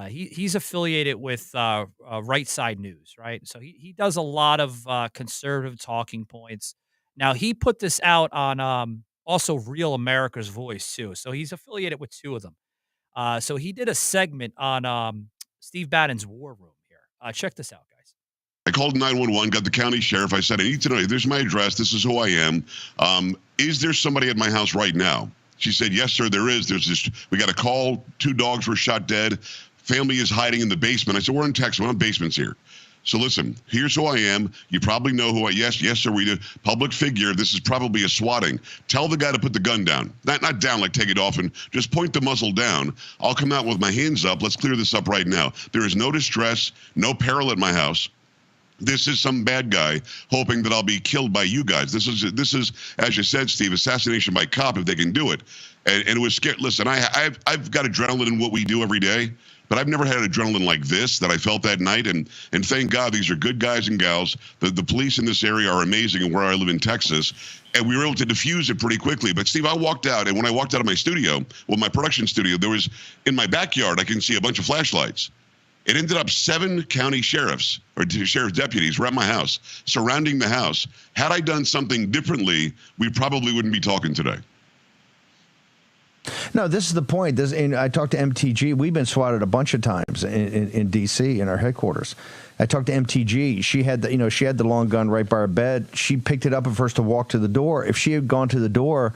he's affiliated with Right Side News. Right? So he does a lot of conservative talking points. Now he put this out on also Real America's Voice too. So he's affiliated with two of them. So he did a segment on Steve Bannon's War Room here. Check this out, guys. I called 911, got the county sheriff. I said, I need to know, there's my address. This is who I am. Is there somebody at my house right now? She said, yes, sir, there is. We got a call. 2 dogs were shot dead. Family is hiding in the basement. I said, we're in Texas. We're in basements here. So listen, here's who I am. You probably know who yes, sir, we do. Public figure. This is probably a swatting. Tell the guy to put the gun down. Not down, like take it off, and just point the muzzle down. I'll come out with my hands up. Let's clear this up right now. There is no distress, no peril at my house. This is some bad guy hoping that I'll be killed by you guys. This is, as you said, Steve, assassination by cop if they can do it. And it was scary. Listen, I've got adrenaline in what we do every day, but I've never had adrenaline like this that I felt that night. And thank God these are good guys and gals. The police in this area are amazing, and where I live in Texas, and we were able to diffuse it pretty quickly. But Steve, I walked out, and when I walked out of my studio, well, my production studio, there was in my backyard, I can see a bunch of flashlights. It ended up 7 county sheriffs or sheriff deputies were at my house, surrounding the house. Had I done something differently, we probably wouldn't be talking today. No, this is the point. And I talked to MTG. We've been swatted a bunch of times in D.C. in our headquarters. I talked to MTG. She had the long gun right by her bed. She picked it up at first to walk to the door. If she had gone to the door,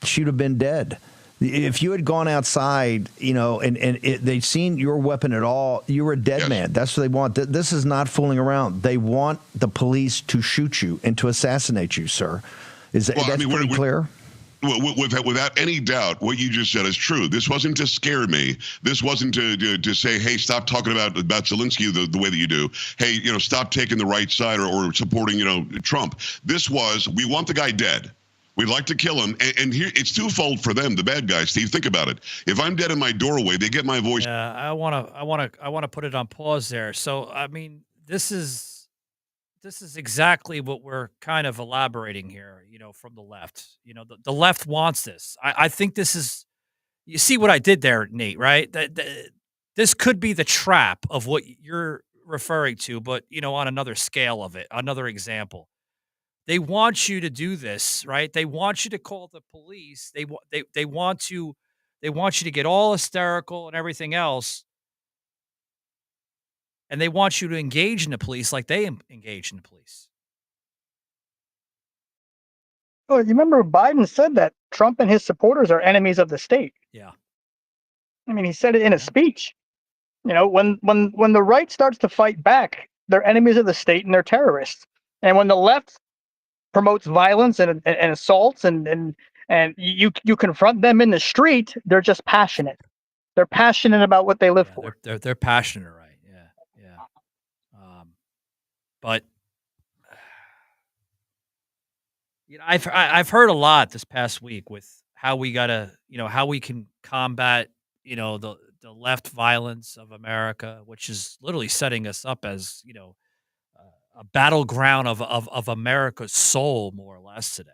she'd have been dead. If you had gone outside, and they'd seen your weapon at all, you were a dead man. That's what they want. This is not fooling around. They want the police to shoot you and to assassinate you, sir. That's pretty clear? Without any doubt, what you just said is true. This wasn't to scare me. This wasn't to say, hey, stop talking about Zelensky the way that you do. Hey, stop taking the right side or supporting, Trump. This was, we want the guy dead. We'd like to kill him, and here it's twofold for them, the bad guys. Steve, think about it. If I'm dead in my doorway, they get my voice. Yeah, I want to put it on pause there. So, I mean, this is exactly what we're kind of elaborating here. From the left. The left wants this. I think this is. You see what I did there, Nate? Right? This could be the trap of what you're referring to, but on another scale of it, another example. They want you to do this, right? They want you to call the police. They want you to get all hysterical and everything else. And they want you to engage in the police like they engage in the police. Well, you remember Biden said that Trump and his supporters are enemies of the state. Yeah. I mean, he said it in a speech. You know, when the right starts to fight back, they're enemies of the state and they're terrorists. And when the left promotes violence and assaults and you confront them in the street, they're just passionate. They're passionate about what they live for. They're passionate, right? Yeah. But you know, I've heard a lot this past week with how we gotta, how we can combat, the left violence of America, which is literally setting us up as, a battleground of America's soul, more or less today.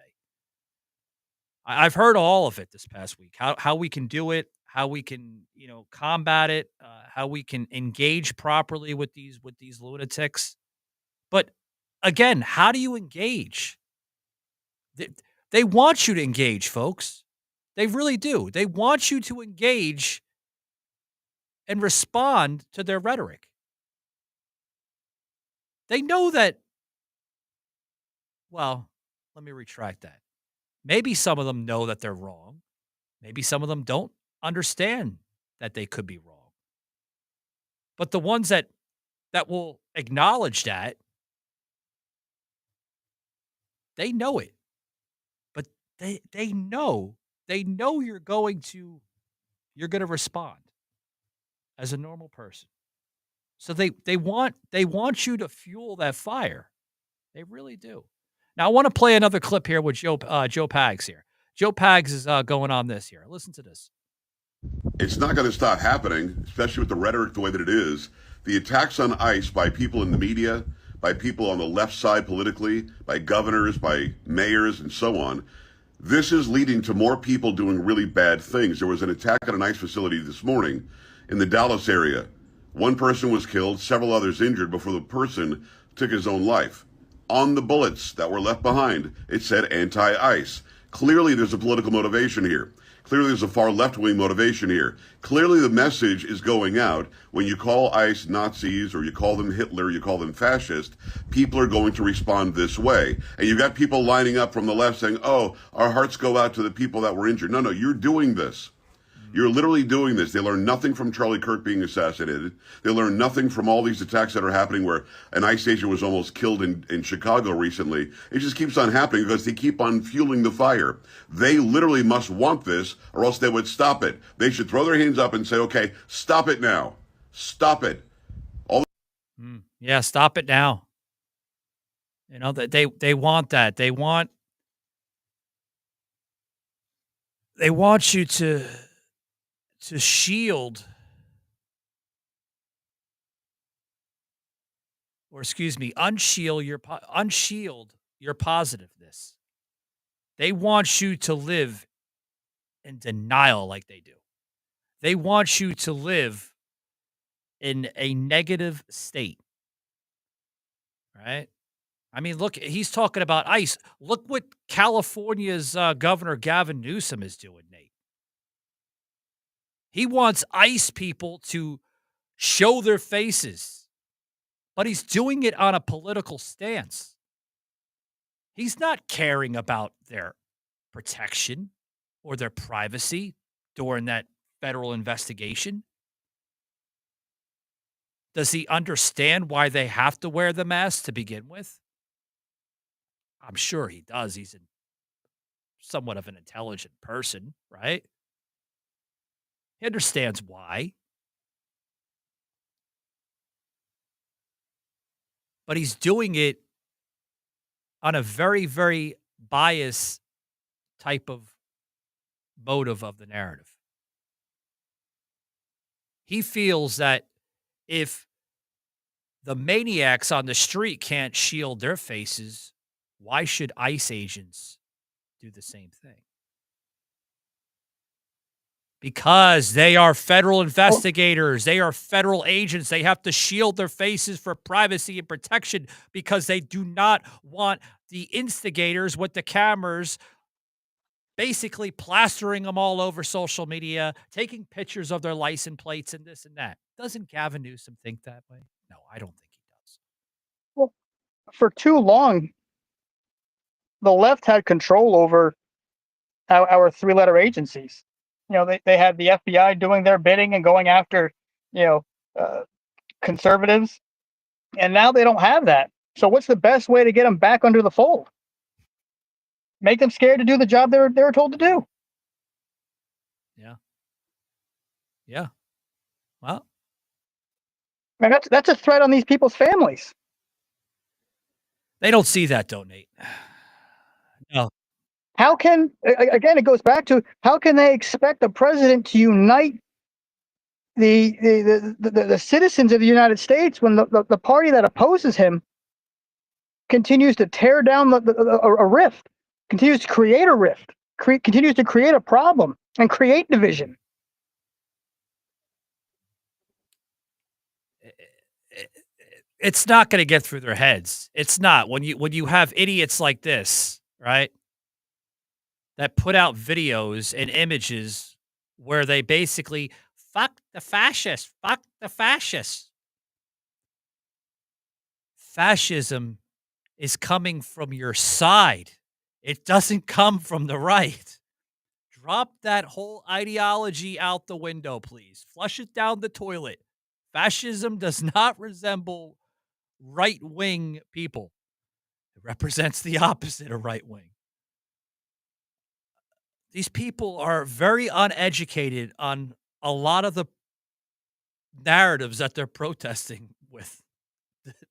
I've heard all of it this past week. How we can do it, how we can, combat it, how we can engage properly with these lunatics. But again, how do you engage? They want you to engage, folks. They really do. They want you to engage and respond to their rhetoric. They know that. Well, let me retract that. Maybe some of them know that they're wrong. Maybe some of them don't understand that they could be wrong. But the ones that will acknowledge that, they know it. But they know you're going to respond as a normal person. So they want you to fuel that fire. They really do. Now I want to play another clip here with Joe Pags here. Joe Pags is going on this here. Listen to this. It's not going to stop happening, especially with the rhetoric the way that it is. The attacks on ICE by people in the media, by people on the left side politically, by governors, by mayors, and so on. This is leading to more people doing really bad things. There was an attack on an ICE facility this morning in the Dallas area. One person was killed, several others injured before the person took his own life. On the bullets that were left behind, it said anti-ICE. Clearly there's a political motivation here. Clearly there's a far left-wing motivation here. Clearly the message is going out. When you call ICE Nazis or you call them Hitler, you call them fascist, people are going to respond this way. And you've got people lining up from the left saying, oh, our hearts go out to the people that were injured. No, you're doing this. You're literally doing this. They learned nothing from Charlie Kirk being assassinated. They learned nothing from all these attacks that are happening where an ICE agent was almost killed in Chicago recently. It just keeps on happening because they keep on fueling the fire. They literally must want this or else they would stop it. They should throw their hands up and say, okay, stop it now. Stop it. Yeah, stop it now. You know, they want that. They want you to shield, or unshield your positiveness. They want you to live in denial like they do. They want you to live in a negative state. Right? I mean, look, he's talking about ICE. Look what California's Governor Gavin Newsom is doing, Nate. He wants ICE people to show their faces, but he's doing it on a political stance. He's not caring about their protection or their privacy during that federal investigation. Does he understand why they have to wear the mask to begin with? I'm sure he does. He's somewhat of an intelligent person, right? He understands why. But he's doing it on a very, very biased type of motive of the narrative. He feels that if the maniacs on the street can't shield their faces, why should ICE agents do the same thing? Because they are federal investigators. They are federal agents. They have to shield their faces for privacy and protection because they do not want the instigators with the cameras basically plastering them all over social media, taking pictures of their license plates and this and that. Doesn't Gavin Newsom think that way? No, I don't think he does. Well, for too long, the left had control over our three-letter agencies. They had the FBI doing their bidding and going after, you know, uh, conservatives, and now they don't have that. So what's the best way to get them back under the fold? Make them scared to do the job they're told to do. Yeah. Yeah. Well, Man, that's a threat on these people's families. they don't see that, though, Nate. No. How can, again, it goes back to, how can they expect the president to unite the citizens of the United States when the party that opposes him continues to tear down a rift, continues to create a rift, continues to create a problem and create division? It's not going to get through their heads. It's not. When you have idiots like this, right, that put out videos and images where they basically fuck the fascists, fuck the fascists. Fascism is coming from your side. It doesn't come from the right. Drop that whole ideology out the window, please. Flush it down the toilet. Fascism does not resemble right-wing people. It represents the opposite of right-wing. These people are very uneducated on a lot of the narratives that they're protesting with.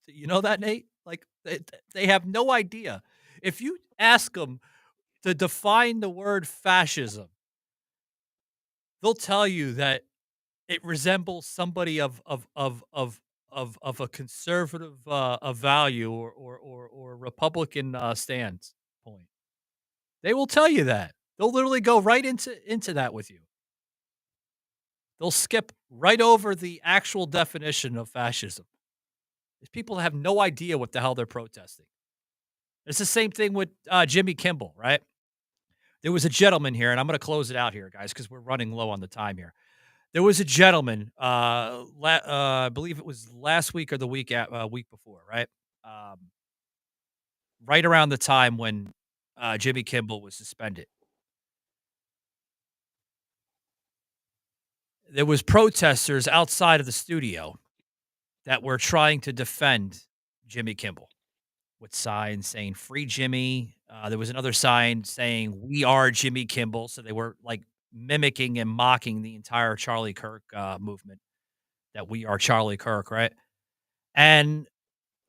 You know that, Nate? Like, they have no idea. If you ask them to define the word fascism, they'll tell you that it resembles somebody of a conservative value or Republican stance point. They will tell you that. They'll literally go right into that with you. They'll skip right over the actual definition of fascism. These people have no idea what the hell they're protesting. It's the same thing with Jimmy Kimmel, right? There was a gentleman here, and I'm going to close it out here, guys, because we're running low on the time here. There was a gentleman, I believe it was last week or the week before, right? Right around the time when Jimmy Kimmel was suspended. There was protesters outside of the studio that were trying to defend Jimmy Kimmel with signs saying "Free Jimmy." There was another sign saying "We are Jimmy Kimmel." So they were like mimicking and mocking the entire Charlie Kirk movement. That we are Charlie Kirk, right? And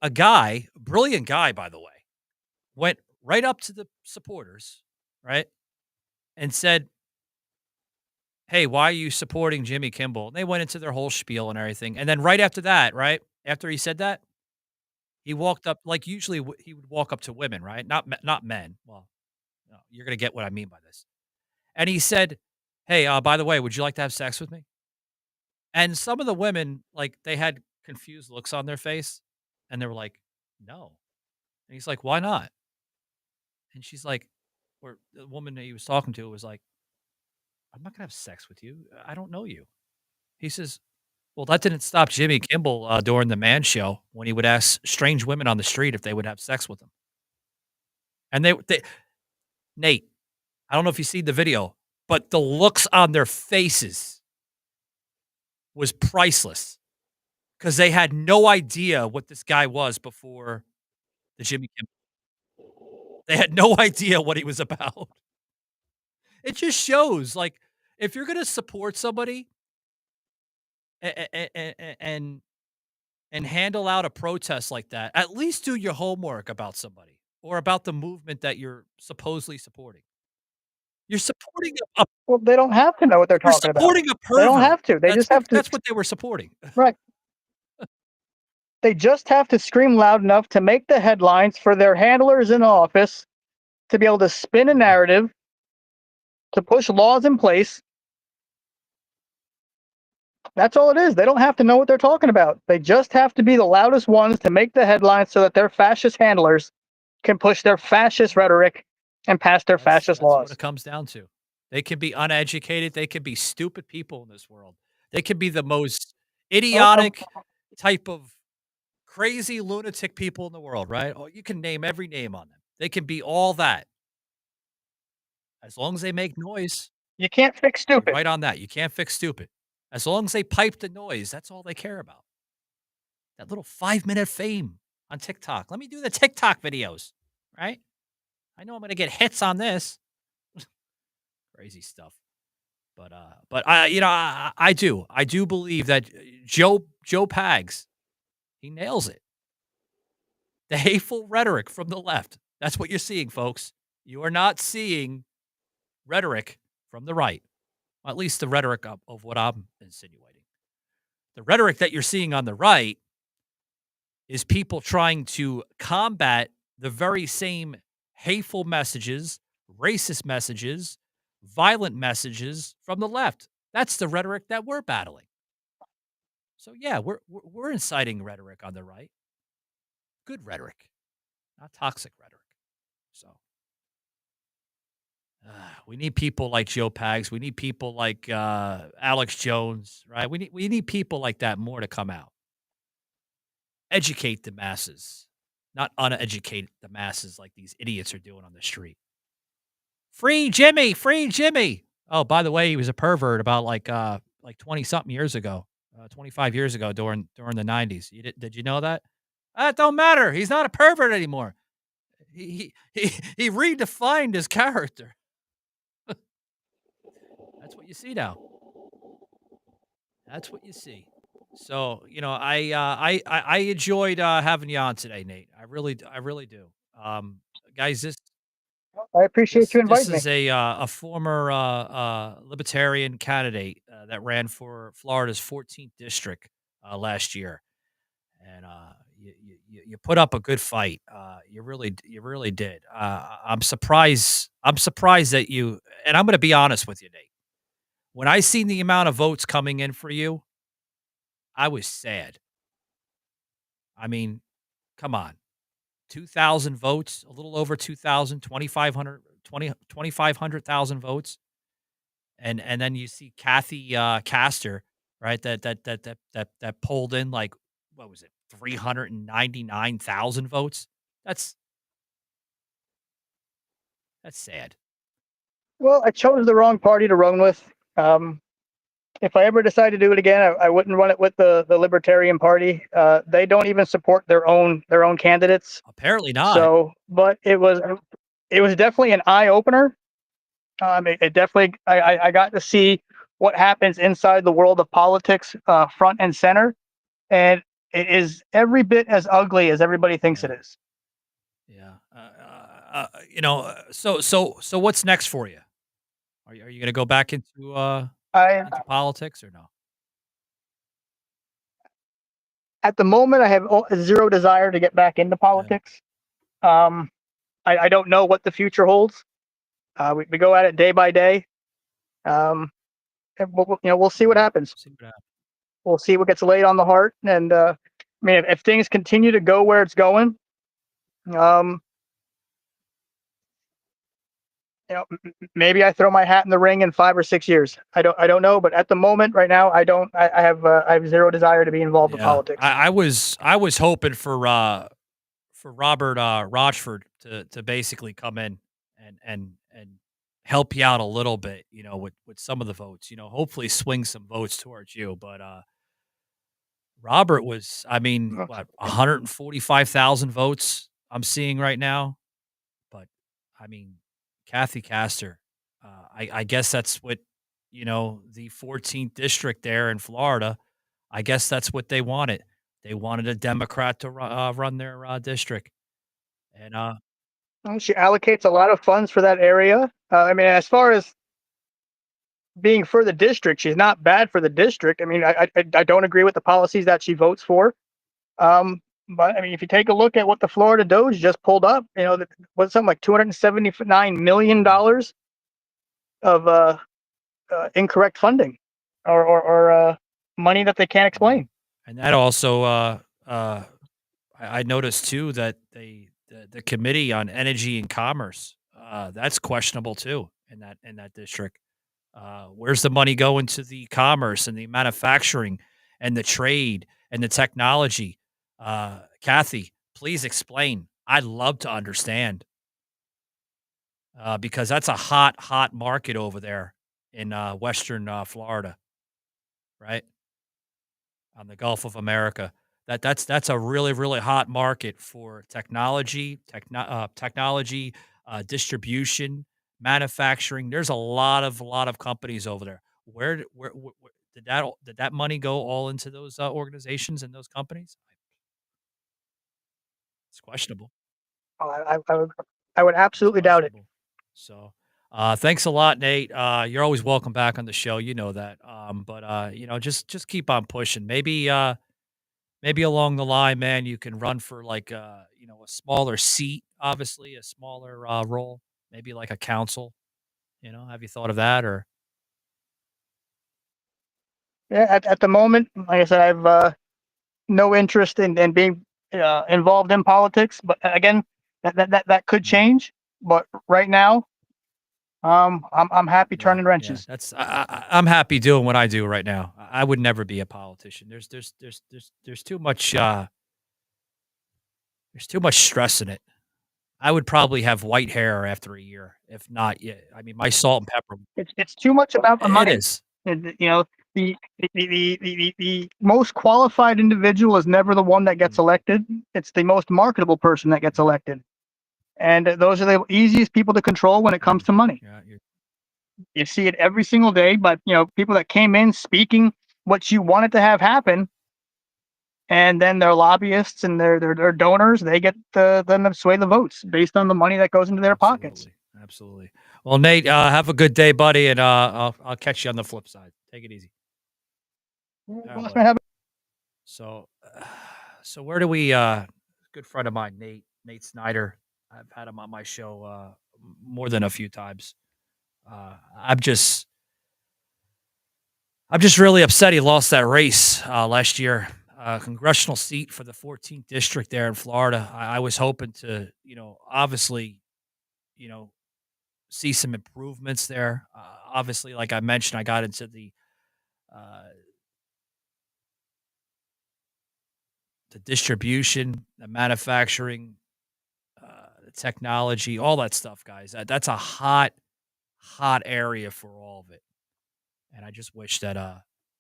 a guy, brilliant guy, by the way, went right up to the supporters, right, and said, "Hey, why are you supporting Jimmy Kimmel?" And they went into their whole spiel and everything. And then right after that, right after he said that, he walked up like usually he would walk up to women, right? Not men. Well, no, you're gonna get what I mean by this. And he said, "Hey, by the way, would you like to have sex with me?" And some of the women, like, they had confused looks on their face, and they were like, "No." And he's like, "Why not?" And she's like, or the woman that he was talking to was like, "I'm not gonna have sex with you. I don't know you." He says, "Well, that didn't stop Jimmy Kimmel during the Man Show when he would ask strange women on the street if they would have sex with him." And they Nate, I don't know if you see the video, but the looks on their faces was priceless because they had no idea what this guy was before the Jimmy Kimmel. They had no idea what he was about. It just shows, like, if you're gonna support somebody and handle out a protest like that, at least do your homework about somebody or about the movement that you're supposedly supporting. You're supporting a Well, they don't have to know what they're you're talking about. supporting a They don't pervert. have to. They just have to. That's what they were supporting. Right. They just have to scream loud enough to make the headlines for their handlers in office to be able to spin a narrative, to push laws in place. That's all it is. They don't have to know what they're talking about. They just have to be the loudest ones to make the headlines so that their fascist handlers can push their fascist rhetoric and pass their fascist That's what laws. it comes down to. They can be uneducated. They can be stupid people in this world. They can be the most idiotic type of crazy lunatic people in the world, right? Oh, you can name every name on them. They can be all that. As long as they make noise. You can't fix You're stupid. right on that. You can't fix stupid. As long as they pipe the noise, that's all they care about. That little 5-minute fame on TikTok. Let me do the TikTok videos, right? I know I'm going to get hits on this. Crazy stuff. But I do believe that Joe Pags, he nails it. The hateful rhetoric from the left. That's what you're seeing, folks. You are not seeing rhetoric from the right. Well, at least the rhetoric of what I'm insinuating. The rhetoric that you're seeing on the right is people trying to combat the very same hateful messages, racist messages, violent messages from the left. That's the rhetoric that we're battling. So yeah, we're inciting rhetoric on the right. Good rhetoric, not toxic rhetoric. So we need people like Joe Pags. We need people like Alex Jones, right? We need people like that more to come out. Educate the masses, not uneducate the masses like these idiots are doing on the street. Free Jimmy, free Jimmy. Oh, by the way, he was a pervert about like 20-something years ago, 25 years ago during the 90s. Did you know that? That don't matter. He's not a pervert anymore. He redefined his character. That's what you see now. That's what you see. So, I enjoyed having you on today, Nate. I really do. Guys, this I appreciate you inviting this me. is a former libertarian candidate that ran for Florida's 14th district last year, and you put up a good fight. You really did. I'm surprised. I'm surprised that you. And I'm going to be honest with you, Nate. When I seen the amount of votes coming in for you, I was sad. I mean, come on. 2,000 votes, a little over 2,000, 2,500,000 votes. And then you see Kathy Castor, right? That polled in like, what was it? 399,000 votes. That's sad. Well, I chose the wrong party to run with. If I ever decide to do it again, I wouldn't run it with the Libertarian Party. They don't even support their own candidates. Apparently not. So, but it was definitely an eye opener. It definitely I got to see what happens inside the world of politics, front and center, and it is every bit as ugly as everybody thinks it is. Yeah. So what's next for you? Are you going to go back into politics or no? At the moment, I have zero desire to get back into politics. I don't know what the future holds. We go at it day by day. And we'll see what happens. We'll see what gets laid on the heart. And I mean, if things continue to go where it's going, maybe I throw my hat in the ring in 5 or 6 years. I don't know, but at the moment, right now, I don't. I have zero desire to be involved in politics. I was hoping for Robert Rochford to basically come in and help you out a little bit, with some of the votes, hopefully swing some votes towards you. But Robert was, 145,000 votes I'm seeing right now. But Kathy Castor, I guess that's what, the 14th district there in Florida, I guess that's what they wanted. They wanted a Democrat to run their district. And she allocates a lot of funds for that area. As far as being for the district, she's not bad for the district. I don't agree with the policies that she votes for. But if you take a look at what the Florida Doge just pulled up, what's something like $279 million of incorrect funding or money that they can't explain. And that also, I noticed too that the Committee on Energy and Commerce, that's questionable too in that district. Where's the money going to the commerce and the manufacturing and the trade and the technology? Kathy, please explain. I'd love to understand. Because that's a hot market over there in Western Florida, right? On the Gulf of America. That's a really hot market for technology, distribution, manufacturing. There's a lot of companies over there. Where did that money go all into those organizations and those companies? It's questionable. I would absolutely doubt it. So, thanks a lot, Nate. You're always welcome back on the show. You know that. But just keep on pushing. Maybe along the line, man, you can run for like a smaller seat, obviously a smaller role, maybe like a council. Have you thought of that or? Yeah, at the moment, like I said, I've no interest in being involved in politics. But again, that could change. But right now, I'm happy turning wrenches. I'm happy doing what I do right now. I would never be a politician. There's too much stress in it. I would probably have white hair after a year, if not yet. I mean, my salt and pepper. It's too much about the money. It is. The most qualified individual is never the one that gets elected. It's the most marketable person that gets elected. And those are the easiest people to control when it comes to money. You see it every single day, but people that came in speaking what you wanted to have happen, and then their lobbyists and their donors, they get them to sway the votes based on the money that goes into their pockets. Absolutely. Well, Nate, have a good day, buddy, and I'll catch you on the flip side. Take it easy. So where do we? Good friend of mine, Nate Snyder. I've had him on my show more than a few times. I'm just really upset he lost that race last year. Congressional seat for the 14th district there in Florida. I was hoping to, obviously, see some improvements there. Obviously, like I mentioned, I got into the distribution, the manufacturing, the technology, all that stuff, guys. That's a hot area for all of it. And I just wish that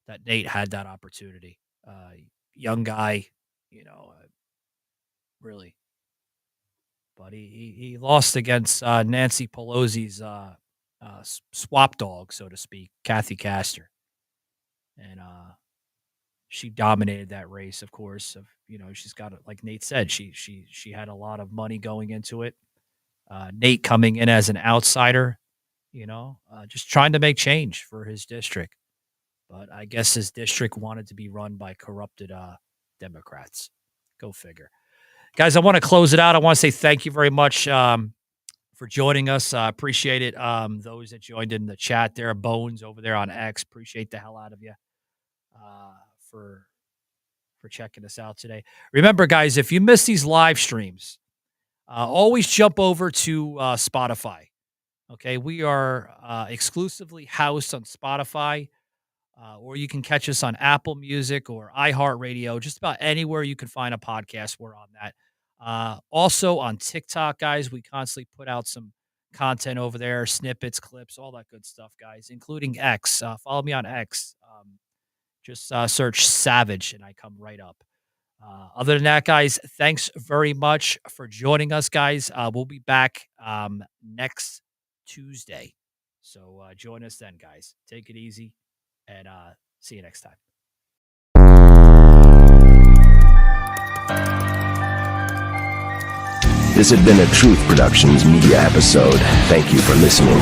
that Nate had that opportunity. Young guy, really. But he lost against Nancy Pelosi's swap dog, so to speak, Kathy Castor. And she dominated that race, of course. She's got, like Nate said, she had a lot of money going into it. Nate coming in as an outsider, just trying to make change for his district. But I guess his district wanted to be run by corrupted Democrats. Go figure. Guys, I want to close it out. I want to say thank you very much for joining us. I appreciate it. Those that joined in the chat there, Bones over there on X, appreciate the hell out of you for checking us out today. Remember, guys, if you miss these live streams, always jump over to Spotify. Okay, we are exclusively housed on Spotify, or you can catch us on Apple Music or iHeartRadio. Just about anywhere you can find a podcast, we're on that. Also on TikTok, guys, we constantly put out some content over there, snippets, clips, all that good stuff, guys, including X. Follow me on X. Just search Savage, and I come right up. Other than that, guys, thanks very much for joining us, guys. We'll be back next Tuesday. So join us then, guys. Take it easy, and see you next time. This had been a Truth Productions media episode. Thank you for listening.